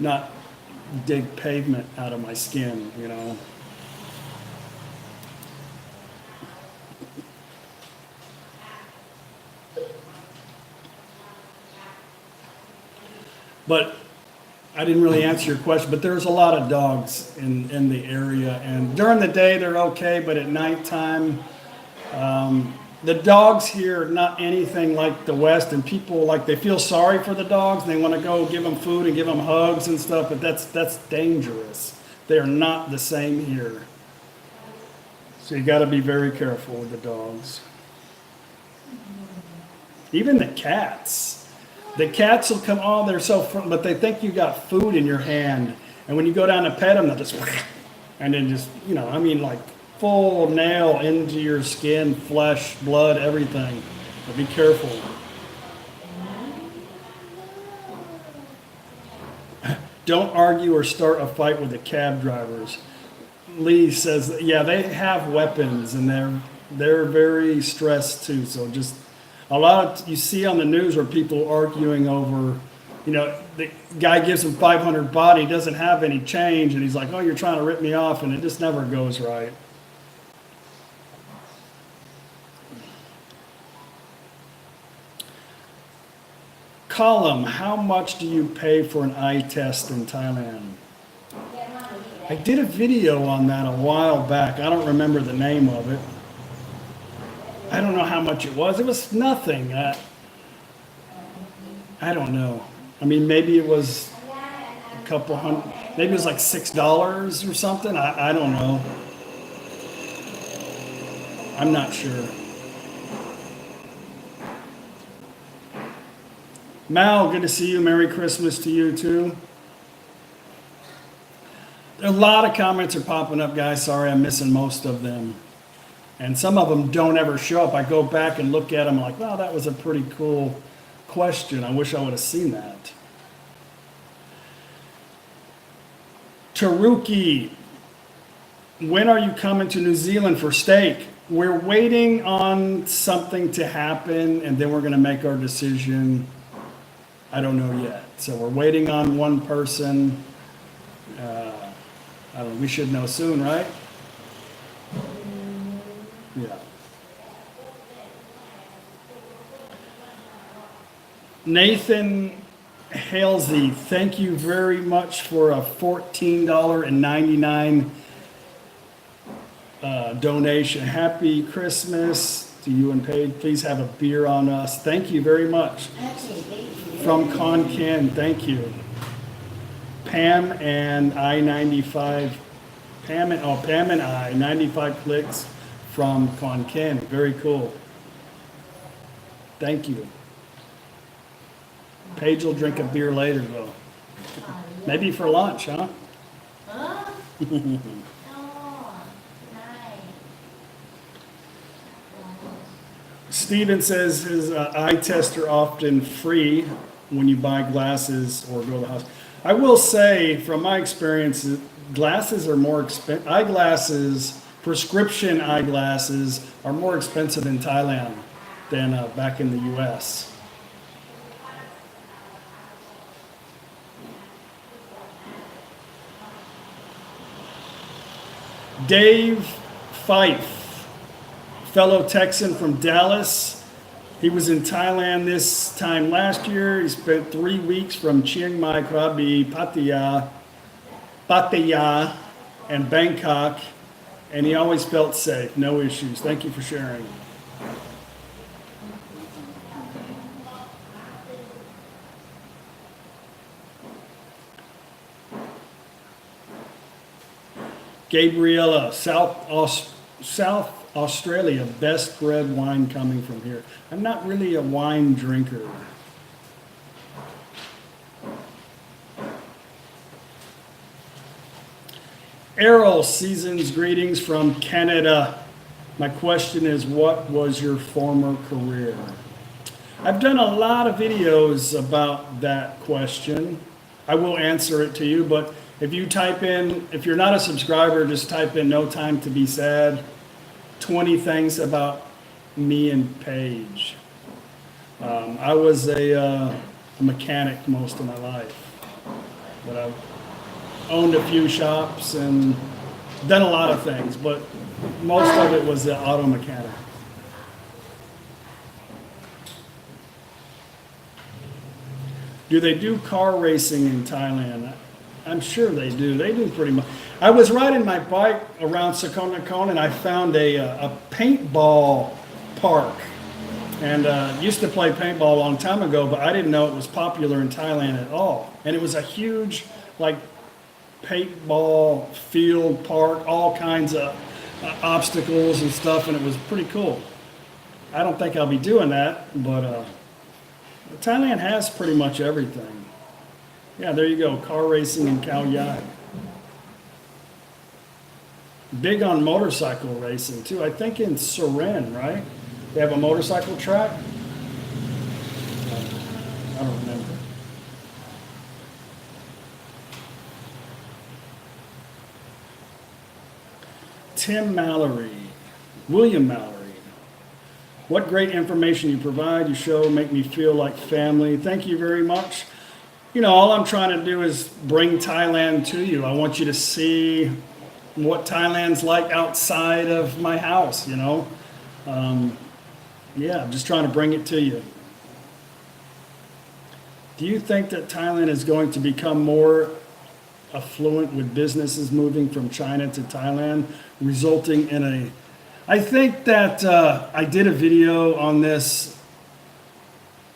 not dig pavement out of my skin, you know. But I didn't really answer your question, but there's a lot of dogs in the area, and during the day they're okay, but at nighttime, the dogs here are not anything like the West, and people, like, they feel sorry for the dogs and they want to go give them food and give them hugs and stuff, but that's dangerous. They are not the same here. So you got to be very careful with the dogs. Even the cats. The cats will come, oh, they're so fun, but they think you got food in your hand. And when you go down to pet them, they'll just, and then just, you know, I mean, like full nail into your skin, flesh, blood, everything. But be careful. Don't argue or start a fight with the cab drivers. Lee says, yeah, they have weapons, and they're very stressed too. So just, a lot of, you see on the news where people arguing over, you know, the guy gives him 500 baht, he doesn't have any change, and he's like, oh, you're trying to rip me off, and it just never goes right. Column, how much do you pay for an eye test in Thailand? I did a video on that a while back. I don't remember the name of it. I don't know how much it was. It was nothing. I don't know. I mean, maybe it was couple hundred, maybe it was like $6 or something. I don't know. I'm not sure. Mal, good to see you. Merry Christmas to you too. A lot of comments are popping up, guys. Sorry, I'm missing most of them. And some of them don't ever show up. I go back and look at them like, wow, that was a pretty cool question. I wish I would have seen that. Taruki, when are you coming to New Zealand for steak? We're waiting on something to happen, and then we're going to make our decision. I don't know yet. So we're waiting on one person. I don't know, we should know soon, right? Yeah. Nathan Halsey, thank you very much for a $14.99 donation. Happy Christmas to you and Paige. Please have a beer on us. Thank you very much. From Con Ken, thank you. Pam and I-95. Pam and I, 95 clicks from Con Ken. Very cool. Thank you. Paige will drink a beer later, though. Maybe for lunch, huh? Steven says his eye tests are often free when you buy glasses or go to the hospital. I will say, from my experience, glasses are more expensive. Eyeglasses, prescription eyeglasses, are more expensive in Thailand than back in the U.S. Dave Fife, fellow Texan from Dallas. He was in Thailand this time last year. He spent 3 weeks from Chiang Mai, Krabi, Pattaya, and Bangkok, and he always felt safe, no issues. Thank you for sharing. Gabriella, South Australia, best red wine coming from here. I'm not really a wine drinker. Errol, season's greetings from Canada. My question is, what was your former career? I've done a lot of videos about that question. I will answer it to you, but if you type in, if you're not a subscriber, just type in "no time to be sad," 20 things about me and Paige. I was a mechanic most of my life, but I've owned a few shops and done a lot of things, but most of it was the auto mechanic. Do they do car racing in Thailand? I'm sure they do. They do pretty much. I was riding my bike around Sakonakon and I found a paintball park. And used to play paintball a long time ago, but I didn't know it was popular in Thailand at all. And it was a huge, like, paintball field park, all kinds of obstacles and stuff, and it was pretty cool. I don't think I'll be doing that, but Thailand has pretty much everything. Yeah, there you go, car racing in Khao Yai. Big on motorcycle racing too. I think in Surin, right? They have a motorcycle track? I don't remember. Tim Mallory, William Mallory. What great information you provide. You show, make me feel like family. Thank you very much. You know, all I'm trying to do is bring Thailand to you. I want you to see what Thailand's like outside of my house, you know. Yeah, I'm just trying to bring it to you. Do you think that Thailand is going to become more affluent with businesses moving from China to Thailand, resulting in a... I think that I did a video on this.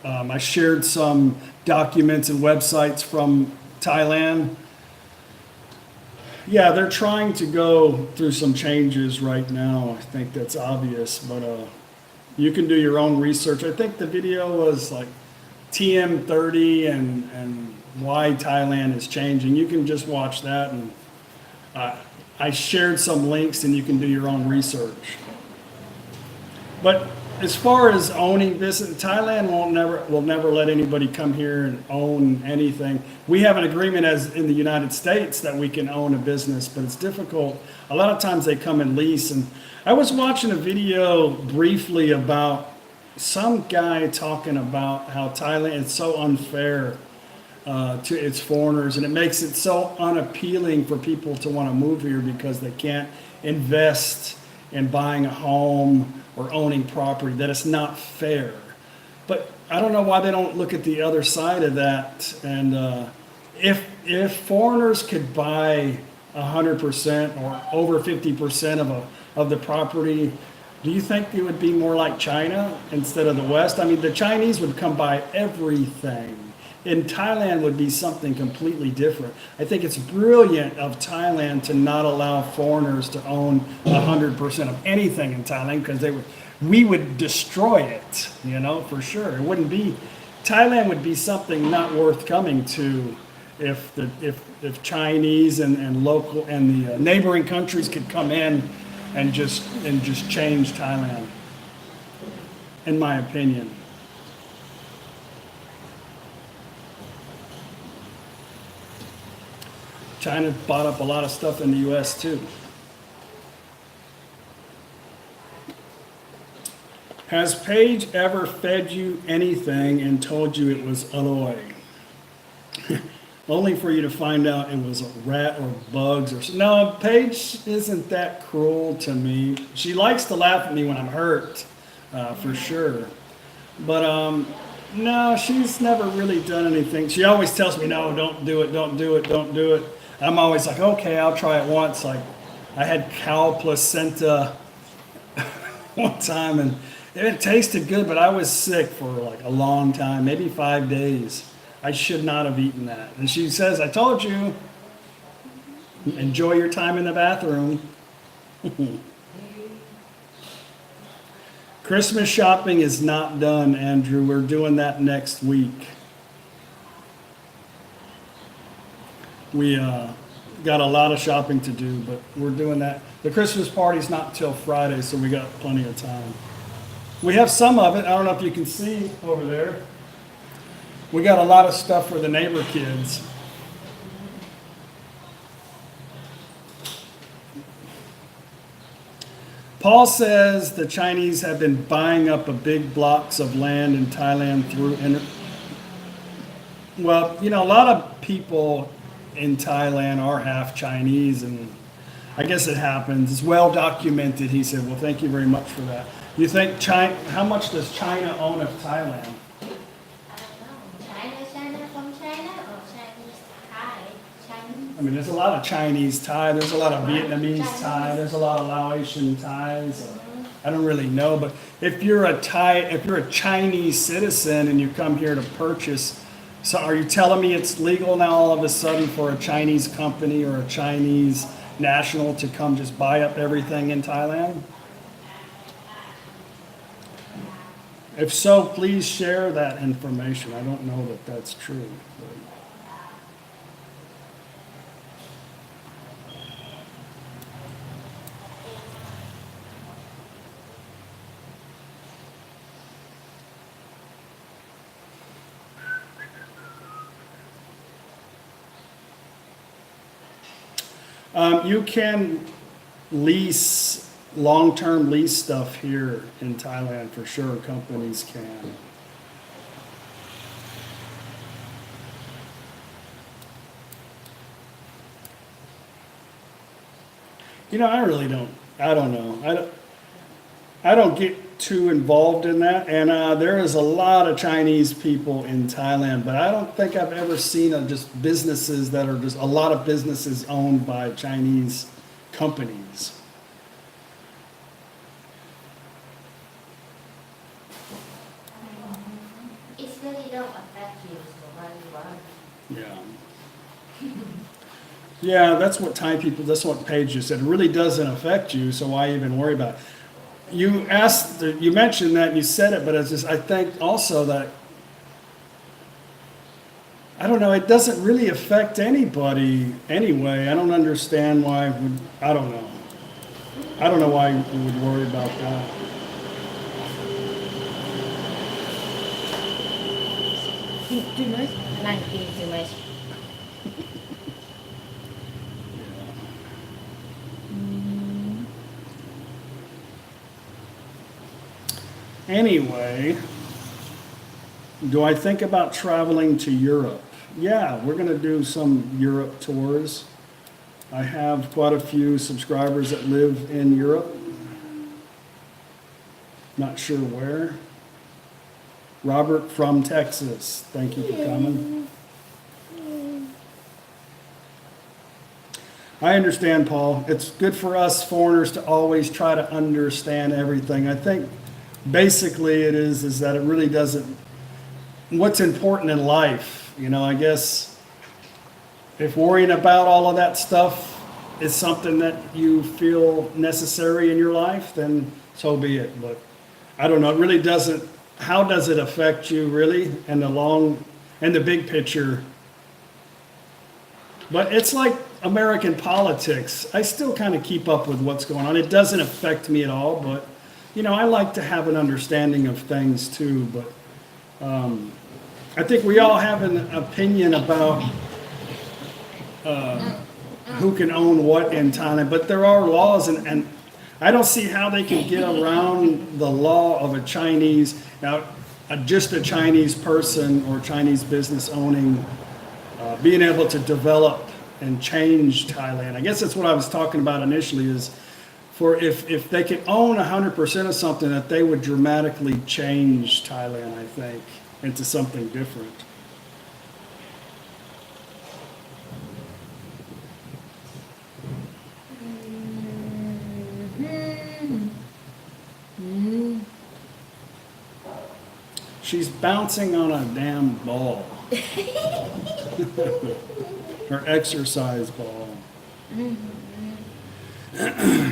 I shared some documents and websites from Thailand. Yeah, they're trying to go through some changes right now. I think that's obvious, but you can do your own research. I think the video was like TM30 and why Thailand is changing. You can just watch that, and I shared some links, and you can do your own research. But as far as owning business, Thailand will never let anybody come here and own anything. We have an agreement as in the United States that we can own a business, but it's difficult. A lot of times they come and lease. And I was watching a video briefly about some guy talking about how Thailand is so unfair to its foreigners, and it makes it so unappealing for people to want to move here because they can't invest in buying a home or owning property, that it's not fair. But I don't know why they don't look at the other side of that. And if foreigners could buy 100% or over 50% of the property, do you think it would be more like China instead of the West? I mean, the Chinese would come buy everything. In Thailand would be something completely different. I think it's brilliant of Thailand to not allow foreigners to own 100% of anything in Thailand, because we would destroy it, for sure. It wouldn't be, Thailand would be something not worth coming to if Chinese and local and the neighboring countries could come in and just change Thailand, in my opinion. China bought up a lot of stuff in the U.S. too. Has Paige ever fed you anything and told you it was aloe? Only for you to find out it was a rat or bugs or something. No, Paige isn't that cruel to me. She likes to laugh at me when I'm hurt, for sure. But no, she's never really done anything. She always tells me, no, don't do it, don't do it, don't do it. I'm always like, okay, I'll try it once. Like, I had cow placenta one time, and it tasted good, but I was sick for like a long time, maybe 5 days. I should not have eaten that. And she says, I told you, enjoy your time in the bathroom. Christmas shopping is not done, Andrew. We're doing that next week. We got a lot of shopping to do, but we're doing that. The Christmas party's not till Friday, so we got plenty of time. We have some of it. I don't know if you can see over there. We got a lot of stuff for the neighbor kids. Paul says the Chinese have been buying up a big blocks of land in Thailand through. Well, a lot of people in Thailand are half Chinese, and I guess it happens. It's well documented. He said, well, thank you very much for that. You think how much does China own of Thailand? China from China or Chinese Thai? Chinese? I mean, there's a lot of Chinese Thai, there's a lot of Vietnamese Thai, there's a lot of Laotian Thais. I don't really know, but if you're a Chinese citizen and you come here to purchase, so are you telling me it's legal now all of a sudden for a Chinese company or a Chinese national to come just buy up everything in Thailand? If so, please share that information. I don't know that that's true. You can lease, long-term lease stuff here in Thailand for sure. Companies can. I really don't. I don't know. I don't get too involved in that. And there is a lot of Chinese people in Thailand, but I don't think I've ever seen just businesses that are just a lot of businesses owned by Chinese companies. It really don't affect you so very well. Yeah. Yeah, that's what Thai people, that's what Paige just said. It really doesn't affect you, so why even worry about it? You asked, you mentioned that and you said it, but it's just, I think also that, I don't know, it doesn't really affect anybody anyway. I don't understand why, I don't know. I don't know why you would worry about that. Too much. Not eating too much. Anyway, do I think about traveling to Europe? Yeah, we're going to do some Europe tours. I have quite a few subscribers that live in Europe. Not sure where. Robert from Texas, thank you for coming. I understand, Paul. It's good for us foreigners to always try to understand everything. I think basically it is that it really doesn't, what's important in life, you know, I guess if worrying about all of that stuff is something that you feel necessary in your life, then so be it. But I don't know, it really doesn't, how does it affect you really in the big picture? But it's like American politics. I still kind of keep up with what's going on. It doesn't affect me at all, but you know, I like to have an understanding of things too. But I think we all have an opinion about who can own what in Thailand. But there are laws, and I don't see how they can get around the law of a Chinese, now just a Chinese person or Chinese business owning, being able to develop and change Thailand. I guess that's what I was talking about initially is for if they could own 100% of something, that they would dramatically change Thailand, I think, into something different. She's bouncing on a damn ball. Her exercise ball.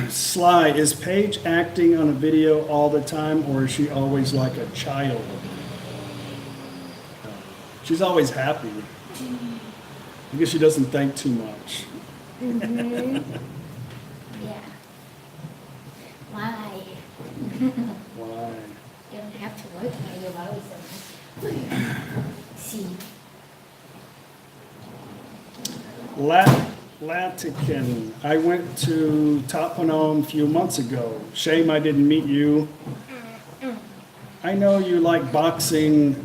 Sly, is Paige acting on a video all the time, or is she always like a child? She's always happy. I guess she doesn't think too much. Yeah. Why? Why? You don't have to work when you're always so much. See. Latican. I went to Tapanong a few months ago. Shame I didn't meet you. I know you like boxing.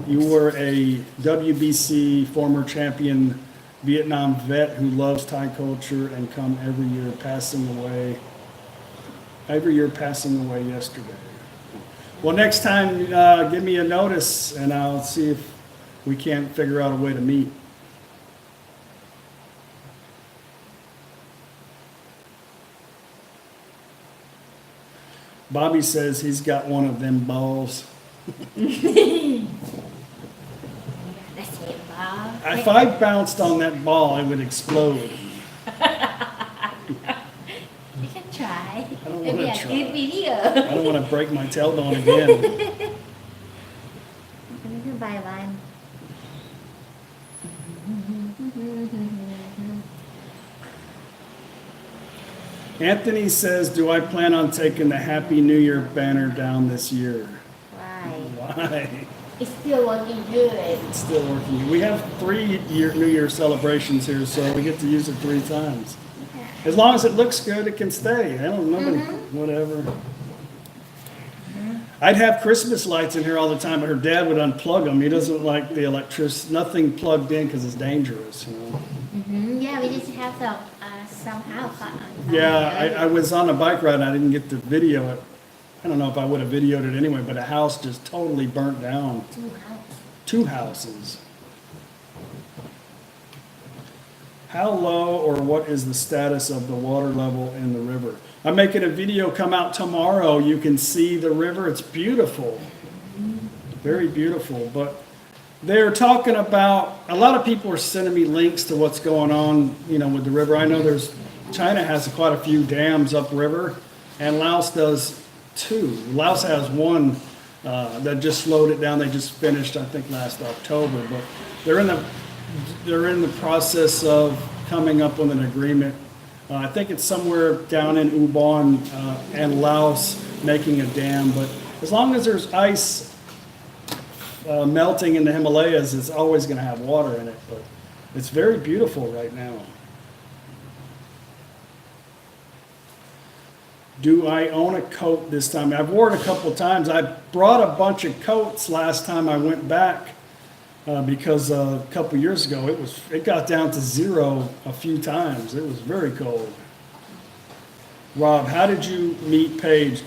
You were a WBC former champion Vietnam vet who loves Thai culture and come every year passing away yesterday. Well, next time, give me a notice and I'll see if we can't figure out a way to meet. Bobby says he's got one of them balls. That's it, Bob. If I bounced on that ball, it would explode. You can try. I don't It'd be wanna a try. good video. I don't want to break my tailbone again. You can buy one. Anthony says, do I plan on taking the Happy New Year banner down this year? Why? Why? It's still working good. It's still working. We have 3 New Year celebrations here, so we get to use it 3 times. Yeah. As long as it looks good, it can stay. I don't know, whatever. I'd have Christmas lights in here all the time, but her dad would unplug them. He doesn't like the nothing plugged in because it's dangerous, you know. Yeah, we just have to somehow cut on. Yeah, I was on a bike ride and I didn't get to video it. I don't know if I would have videoed it anyway, but a house just totally burnt down. 2 houses. 2 houses. How low or what is the status of the water level in the river? I'm making a video come out tomorrow. You can see the river. It's beautiful. Very beautiful. But They're talking about, a lot of people are sending me links to what's going on, with the river. I know China has quite a few dams upriver, and Laos does too. Laos has one that just slowed it down. They just finished, I think, last October, but they're in the process of coming up with an agreement. I think it's somewhere down in Ubon and Laos making a dam, but as long as there's ice melting in the Himalayas, it's always going to have water in it, but it's very beautiful right now. Do I own a coat this time? I've worn it a couple of times. I brought a bunch of coats last time I went back because a couple years ago it got down to 0 a few times. It was very cold. Rob, how did you meet Paige?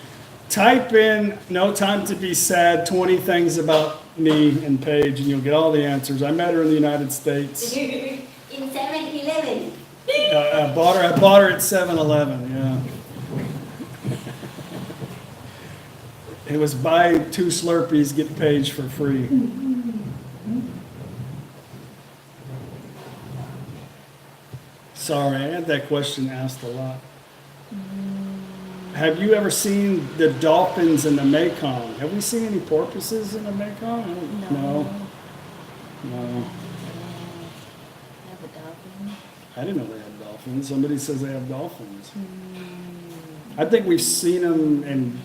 Type in "no time to be sad" 20 things about me and Paige, and you'll get all the answers. I met her in the United States. In 7-Eleven. I bought her at 7-Eleven. Yeah. It was buy 2 Slurpees, get Paige for free. Sorry, I had that question asked a lot. Have you ever seen the dolphins in the Mekong? Have we seen any porpoises in the Mekong? No. Have a dolphin. I didn't know they had dolphins. Somebody says they have dolphins. I think we've seen them in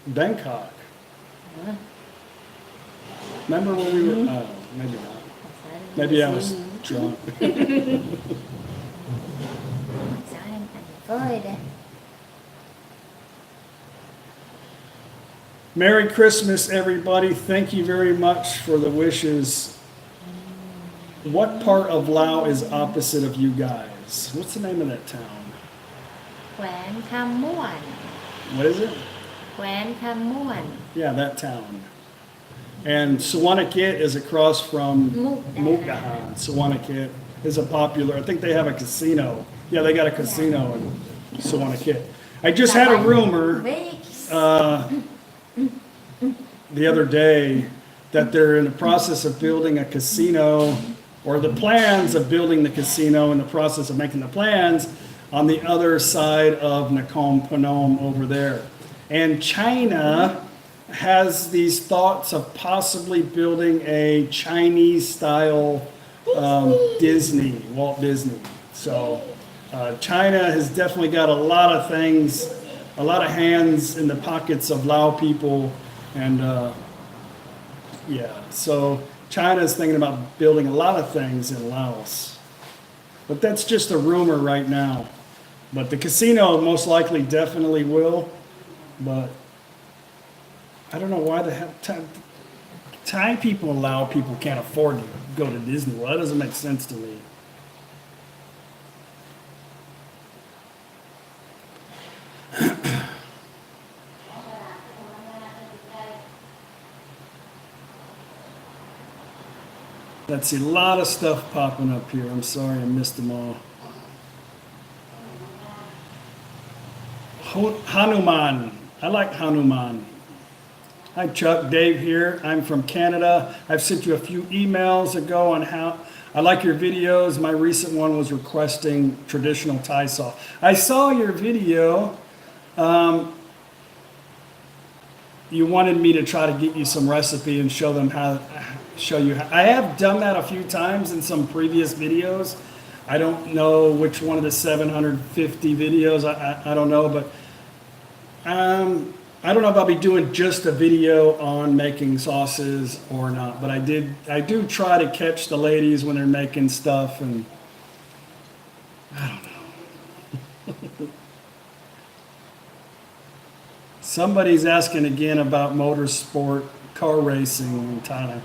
Bangkok. Huh? Remember when we were? Oh, maybe not. Maybe I was drunk. Merry Christmas, everybody. Thank you very much for the wishes. What part of Laos is opposite of you guys? What's the name of that town? Quán Cam Muan. What is it? Quán Cam Muan. Yeah, that town. And Sawanakhet is across from Mukdahan. Sawanakhet is a popular, I think they have a casino. Yeah, they got a casino in Sawanakhet. I just had a rumor the other day that they're in the process of building a casino, or the plans of building the casino, in the process of making the plans on the other side of Nakhon Phanom over there. And China has these thoughts of possibly building a Chinese-style Disney, Walt Disney. So China has definitely got a lot of things, a lot of hands in the pockets of Lao people, and yeah, so China is thinking about building a lot of things in Laos. But that's just a rumor right now. But the casino most likely definitely will, but I don't know why the hell Thai people and Lao people can't afford to go to Disney World. That doesn't make sense to me. Let's see, a lot of stuff popping up here. I'm sorry I missed them all. Hanuman. I like Hanuman. Hi Chuck, Dave here. I'm from Canada. I've sent you a few emails ago on how I like your videos. My recent one was requesting traditional Thai sauce. I saw your video. You wanted me to try to get you some recipe and show you how. I have done that a few times in some previous videos. I don't know which one of the 750 videos. I don't know, but I don't know if I'll be doing just a video on making sauces or not. But I do try to catch the ladies when they're making stuff, and I don't know. Somebody's asking again about motorsport car racing in Thailand.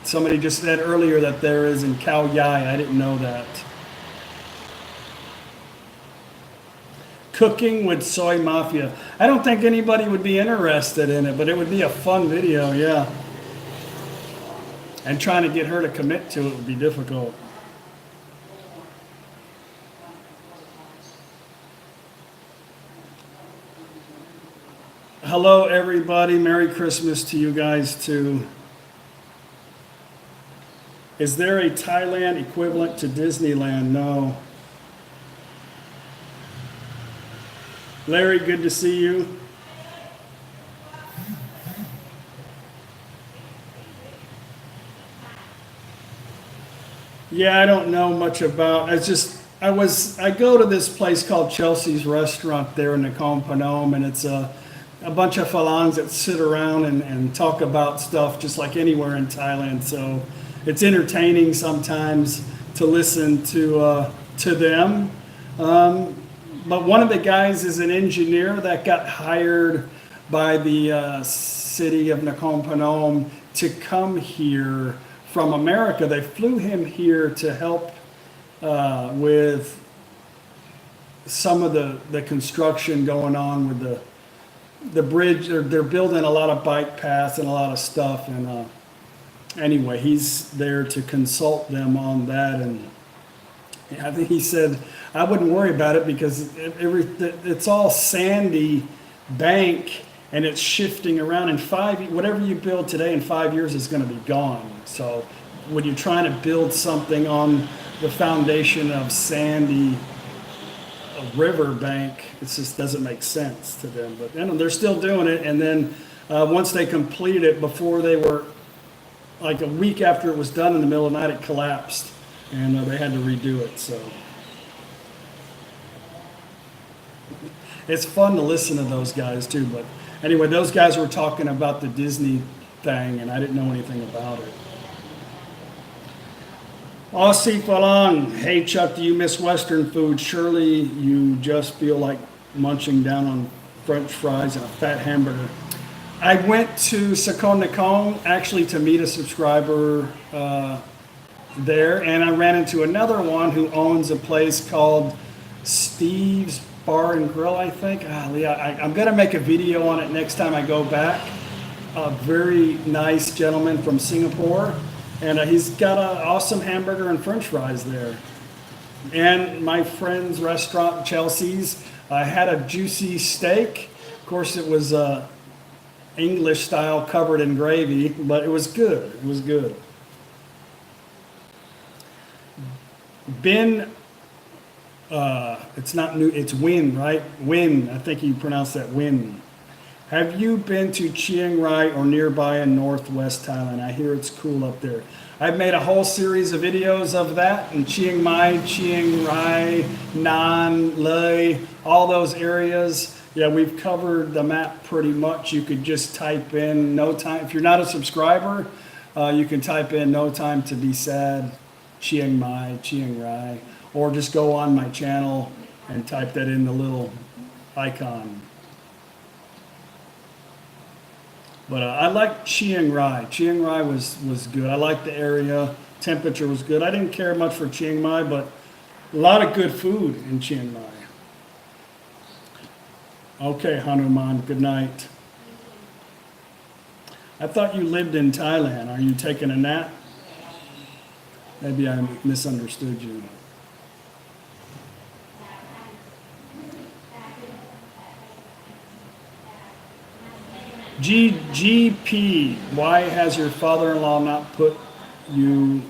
Somebody just said earlier that there is in Khao Yai. I didn't know that. Cooking with Soy Mafia. I don't think anybody would be interested in it, but it would be a fun video, yeah. And trying to get her to commit to it would be difficult. Hello, everybody. Merry Christmas to you guys, too. Is there a Thailand equivalent to Disneyland? No. Larry, good to see you. Yeah, I don't know much about. I go to this place called Chelsea's Restaurant there in Nakhon Phanom, and it's a bunch of Phalangs that sit around and talk about stuff just like anywhere in Thailand. So it's entertaining sometimes to listen to them. But one of the guys is an engineer that got hired by the city of Nakhon Phanom to come here from America. They flew him here to help with some of the construction going on with the bridge. They're building a lot of bike paths and a lot of stuff. And anyway, he's there to consult them on that. And I think he said, I wouldn't worry about it because it's all sandy bank and it's shifting around. In whatever you build today in 5 years is going to be gone. So when you're trying to build something on the foundation of sandy river bank, it just doesn't make sense to them. But they're still doing it. And then once they completed it, before they were, like a week after it was done, in the middle of the night, it collapsed. And they had to redo it. So it's fun to listen to those guys too. But anyway, those guys were talking about the Disney thing, and I didn't know anything about it. Aussie Falang, hey Chuck, do you miss Western food? Surely you just feel like munching down on French fries and a fat hamburger. I went to Sakon Nakhon actually to meet a subscriber there, and I ran into another one who owns a place called Steve's Bar and Grill, I think. I'm going to make a video on it next time I go back. A very nice gentleman from Singapore, and he's got an awesome hamburger and French fries there. And my friend's restaurant, Chelsea's, I had a juicy steak. Of course, it was English style, covered in gravy, but it was good. It was good. Ben, it's not new, it's Win, right? Win, I think you pronounce that Win. Have you been to Chiang Rai or nearby in northwest Thailand? I hear it's cool up there. I've made a whole series of videos of that in Chiang Mai, Chiang Rai, Nan, Lei, all those areas. Yeah, we've covered the map pretty much. You could just type in no time. If you're not a subscriber, you can type in no time to be sad, Chiang Mai, Chiang Rai, or just go on my channel and type that in the little icon. But I like Chiang Rai. Chiang Rai was good. I liked the area. Temperature was good. I didn't care much for Chiang Mai, but a lot of good food in Chiang Mai. Okay, Hanuman, good night. I thought you lived in Thailand. Are you taking a nap? Maybe I misunderstood you. GP, why has your father-in-law not put you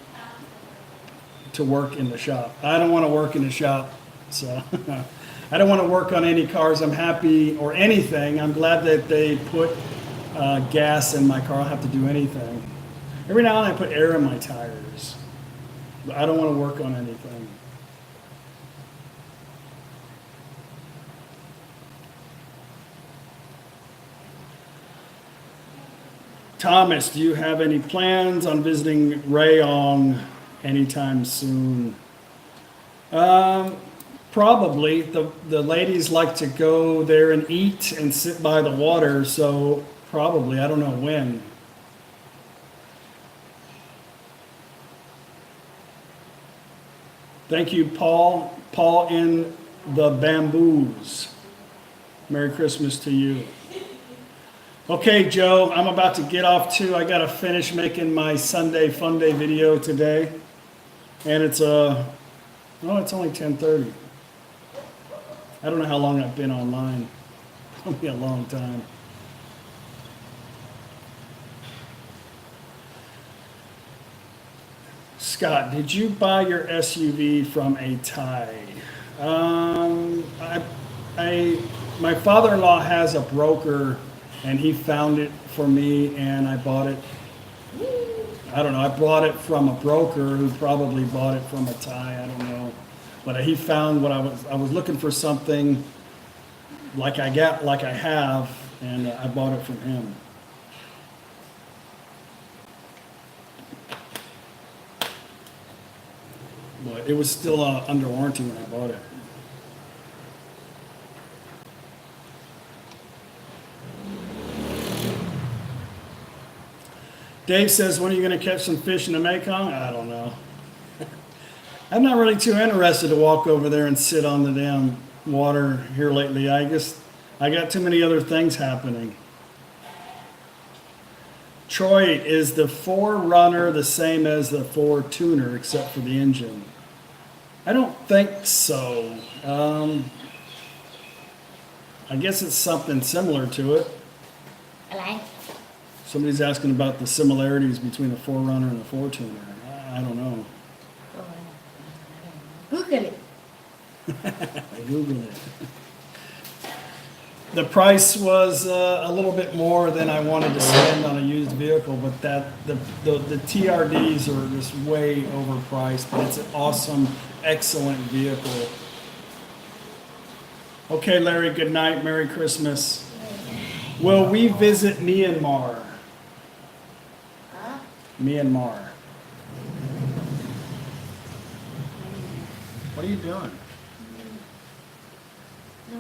to work in the shop? I don't want to work in the shop, so I don't want to work on any cars. I'm happy, or anything. I'm glad that they put gas in my car. I don't have to do anything. Every now and then I put air in my tires, but I don't want to work on anything. Thomas, do you have any plans on visiting Rayong anytime soon? Probably. The ladies like to go there and eat and sit by the water, so probably. I don't know when. Thank you, Paul. Paul in the Bamboos. Merry Christmas to you. Okay, Joe, I'm about to get off too. I got to finish making my Sunday Funday video today. And it's it's only 10:30. I don't know how long I've been online. Probably a long time. Scott, did you buy your SUV from a Thai? My father-in-law has a broker, and he found it for me, and I bought it. I don't know. I bought it from a broker who probably bought it from a Thai. I don't know, but he found what I was looking for something like I have, and I bought it from him. But it was still under warranty when I bought it. Dave says, when are you going to catch some fish in the Mekong? I don't know. I'm not really too interested to walk over there and sit on the damn water here lately. I got too many other things happening. Troy, is the 4Runner the same as the 4Tuner except for the engine? I don't think so. I guess it's something similar to it. อะไร Somebody's asking about the similarities between the 4Runner and the 4Tuner. I don't know. Google it. I Googled it. The price was a little bit more than I wanted to spend on a used vehicle, but the TRDs are just way overpriced, but it's an awesome, excellent vehicle. Okay, Larry, good night. Merry Christmas. Will we visit Myanmar? ฮะ Myanmar. What are you doing? No,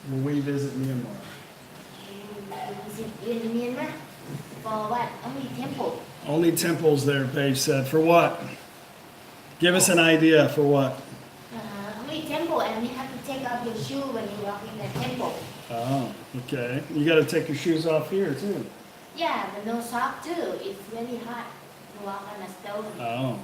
Will we visit Myanmar? in Myanmar for what? Only temple. Only temples there, Paige said. For what? Give us an idea for what? Only temple, and you have to take off your shoe when you walk in the temple. Oh, okay. You got to take your shoes off here, too. Yeah, but no sock too. It's very hot to walk on a stone. Oh.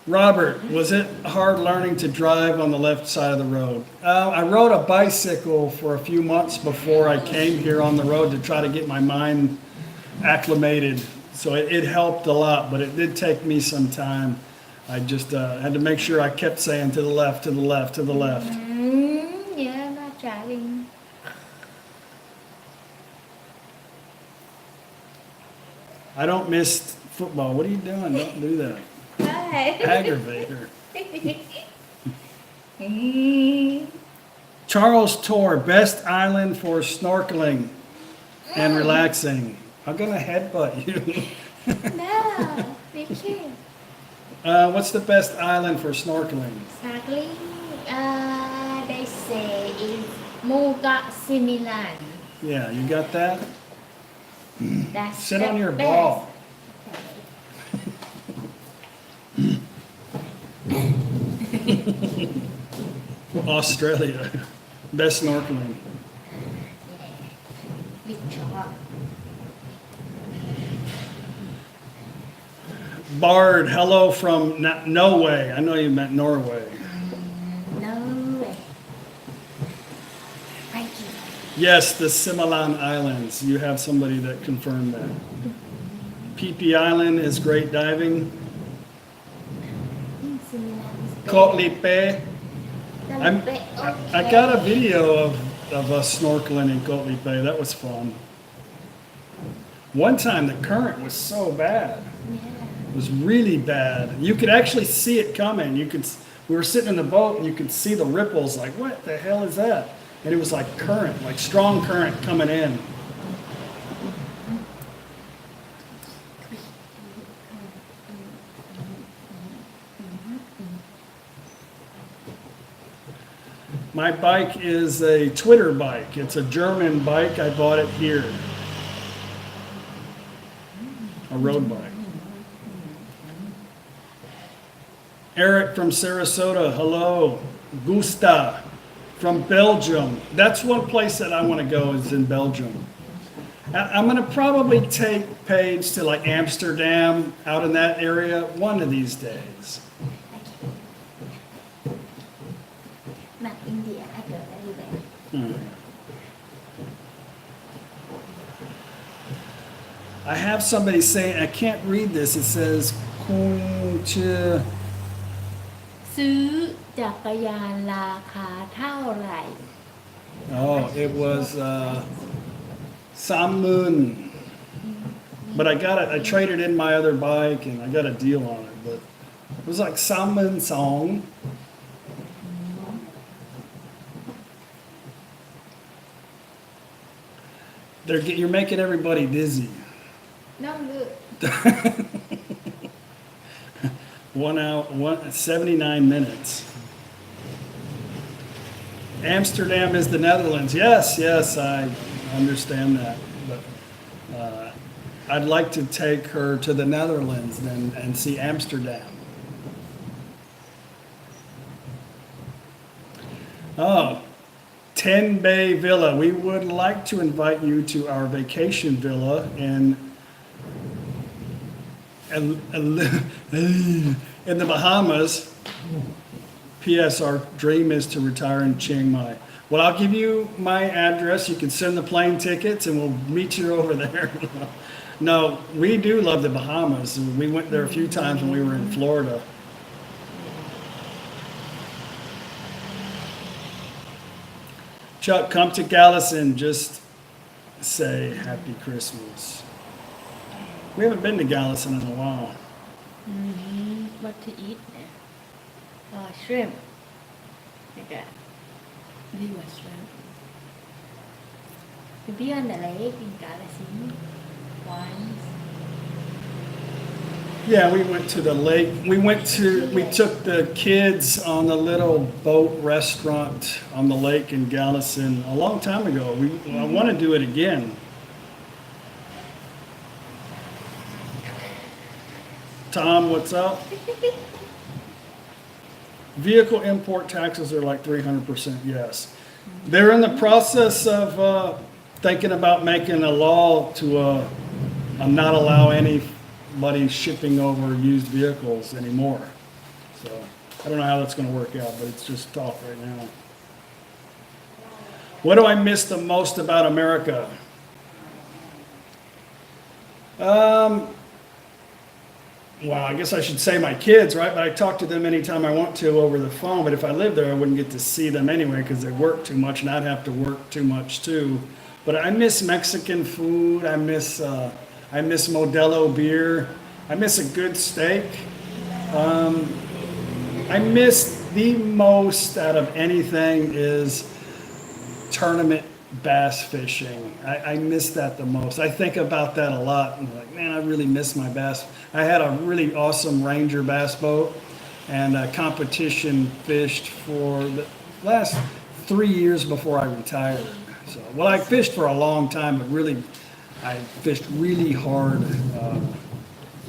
Robert, was it hard learning to drive on the left side of the road? I rode a bicycle for a few months before I came here on the road to try to get my mind acclimated. So it helped a lot, but it did take me some time. I just had to make sure I kept saying to the left, to the left, to the left. Yeah, not driving. I don't miss football. What are you doing? Don't do that. Aggravator. Charles Tour, best island for snorkeling and relaxing. I'm going to headbutt you. No, we can't. What's the best island for snorkeling? Snorkeling, they say is Magix. Yeah, you got that? That's Sit the on your best. ball. Australia, best snorkeling. Big shark. Bard, hello from Norway. I know you meant Norway. No way. Thank you. Yes, the Similan Islands. You have somebody that confirmed that. Phi Phi Island is great diving. Koh Lipe. I got a video of us snorkeling in Koh Lipe. That was fun. One time the current was so bad. It was really bad. You could actually see it coming. We were sitting in the boat and you could see the ripples like, what the hell is that? And it was like current, like strong current coming in. My bike is a Twitter bike. It's a German bike. I bought it here. A road bike. Eric from Sarasota, hello. Gusta from Belgium. That's one place that I want to go is in Belgium. I'm going to probably take Paige to like Amsterdam, out in that area, one of these days. Not India, I go everywhere. I have somebody saying, I can't read this. It says, คุณชื่อ ซื้อจักรยานราคาเท่าไหร่ Oh, it was Samun. But I traded in my other bike and I got a deal on it. But it was like Samun song. You're making everybody dizzy. น้องลึก 1 hour, 79 minutes. Amsterdam is the Netherlands. Yes, I understand that. But I'd like to take her to the Netherlands and see Amsterdam. Oh, 10 Bay Villa. We would like to invite you to our vacation villa in the Bahamas. P.S. Our dream is to retire in Chiang Mai. Well, I'll give you my address. You can send the plane tickets and we'll meet you over there. No, we do love the Bahamas. We went there a few times when we were in Florida. Chuck, come to Galveston. Just say Happy Christmas. We haven't been to Galveston in a while. what to eat เนี่ย shrimp นี่ก็ we were shrimp we be on the lake in Galveston once Yeah, we went to the lake. We took the kids on a little boat restaurant on the lake in Galveston a long time ago. I want to do it again. Tom, what's up? Vehicle import taxes are like 300%, yes. They're in the process of thinking about making a law to not allow anybody shipping over used vehicles anymore. So I don't know how that's going to work out, but it's just talk right now. What do I miss the most about America? Well, I guess I should say my kids, right? But I talk to them anytime I want to over the phone. But if I lived there, I wouldn't get to see them anyway because they work too much, and I'd have to work too much too. But I miss Mexican food. I miss Modelo beer. I miss a good steak. I miss the most out of anything is tournament bass fishing. I miss that the most. I think about that a lot. I'm like, man, I really miss my bass. I had a really awesome Ranger bass boat and a competition fished for the last 3 years before I retired. So, well, I fished for a long time, but really, I fished really hard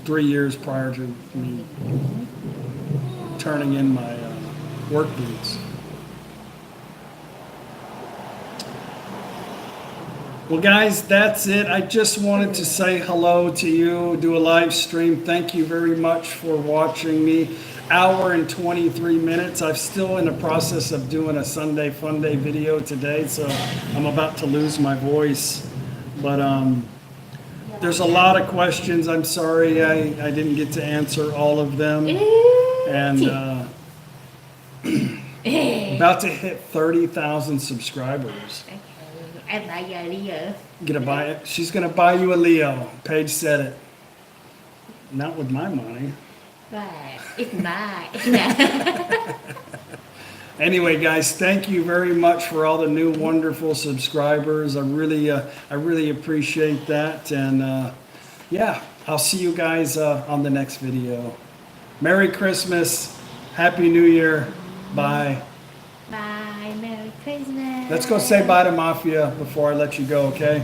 3 years prior to me turning in my work boots. Well, guys, that's it. I just wanted to say hello to you, do a live stream. Thank you very much for watching me. Hour and 23 minutes. I'm still in the process of doing a Sunday Funday video today, so I'm about to lose my voice. But there's a lot of questions. I'm sorry I didn't get to answer all of them. And about to hit 30,000 subscribers. em lại giờ đi giờ Gonna buy it. She's gonna buy you a Leo. Paige said it. Not with my money. và it's mine Anyway, guys, thank you very much for all the new wonderful subscribers. I really appreciate that. And yeah, I'll see you guys on the next video. Merry Christmas. Happy New Year. Bye. bye Merry Christmas Let's go say bye to Mafia before I let you go, okay?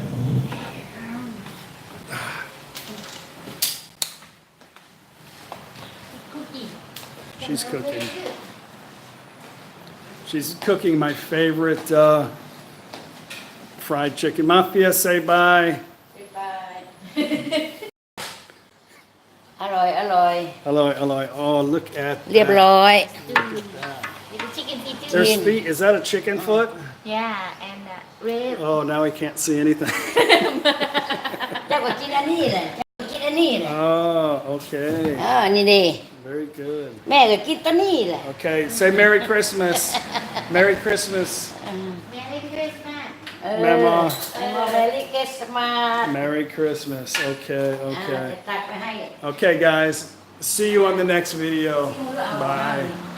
She's cooking. She's cooking my favorite fried chicken. Mafia, say bye. byeอร่อยอร่อย Hello. Oh, look at เรียบ that. ร้อย There's feet. Is that a chicken foot? yeah and rib Oh, now I can't see anything. จ้าก็กินอันนี้แหละเจ้าก็กินอันนี้แหละ Oh, okay. นี่ดี Very good. แม่ก็กินตัวนี้แหละ Okay, say Merry Christmas. Merry Christmas. Merry Christmas. แม่หมอ แม่หมอเมลิเกสมาส Merry Christmas. Okay, จะ okay. ตักไปให้ Okay, guys. See you on the next video. Bye.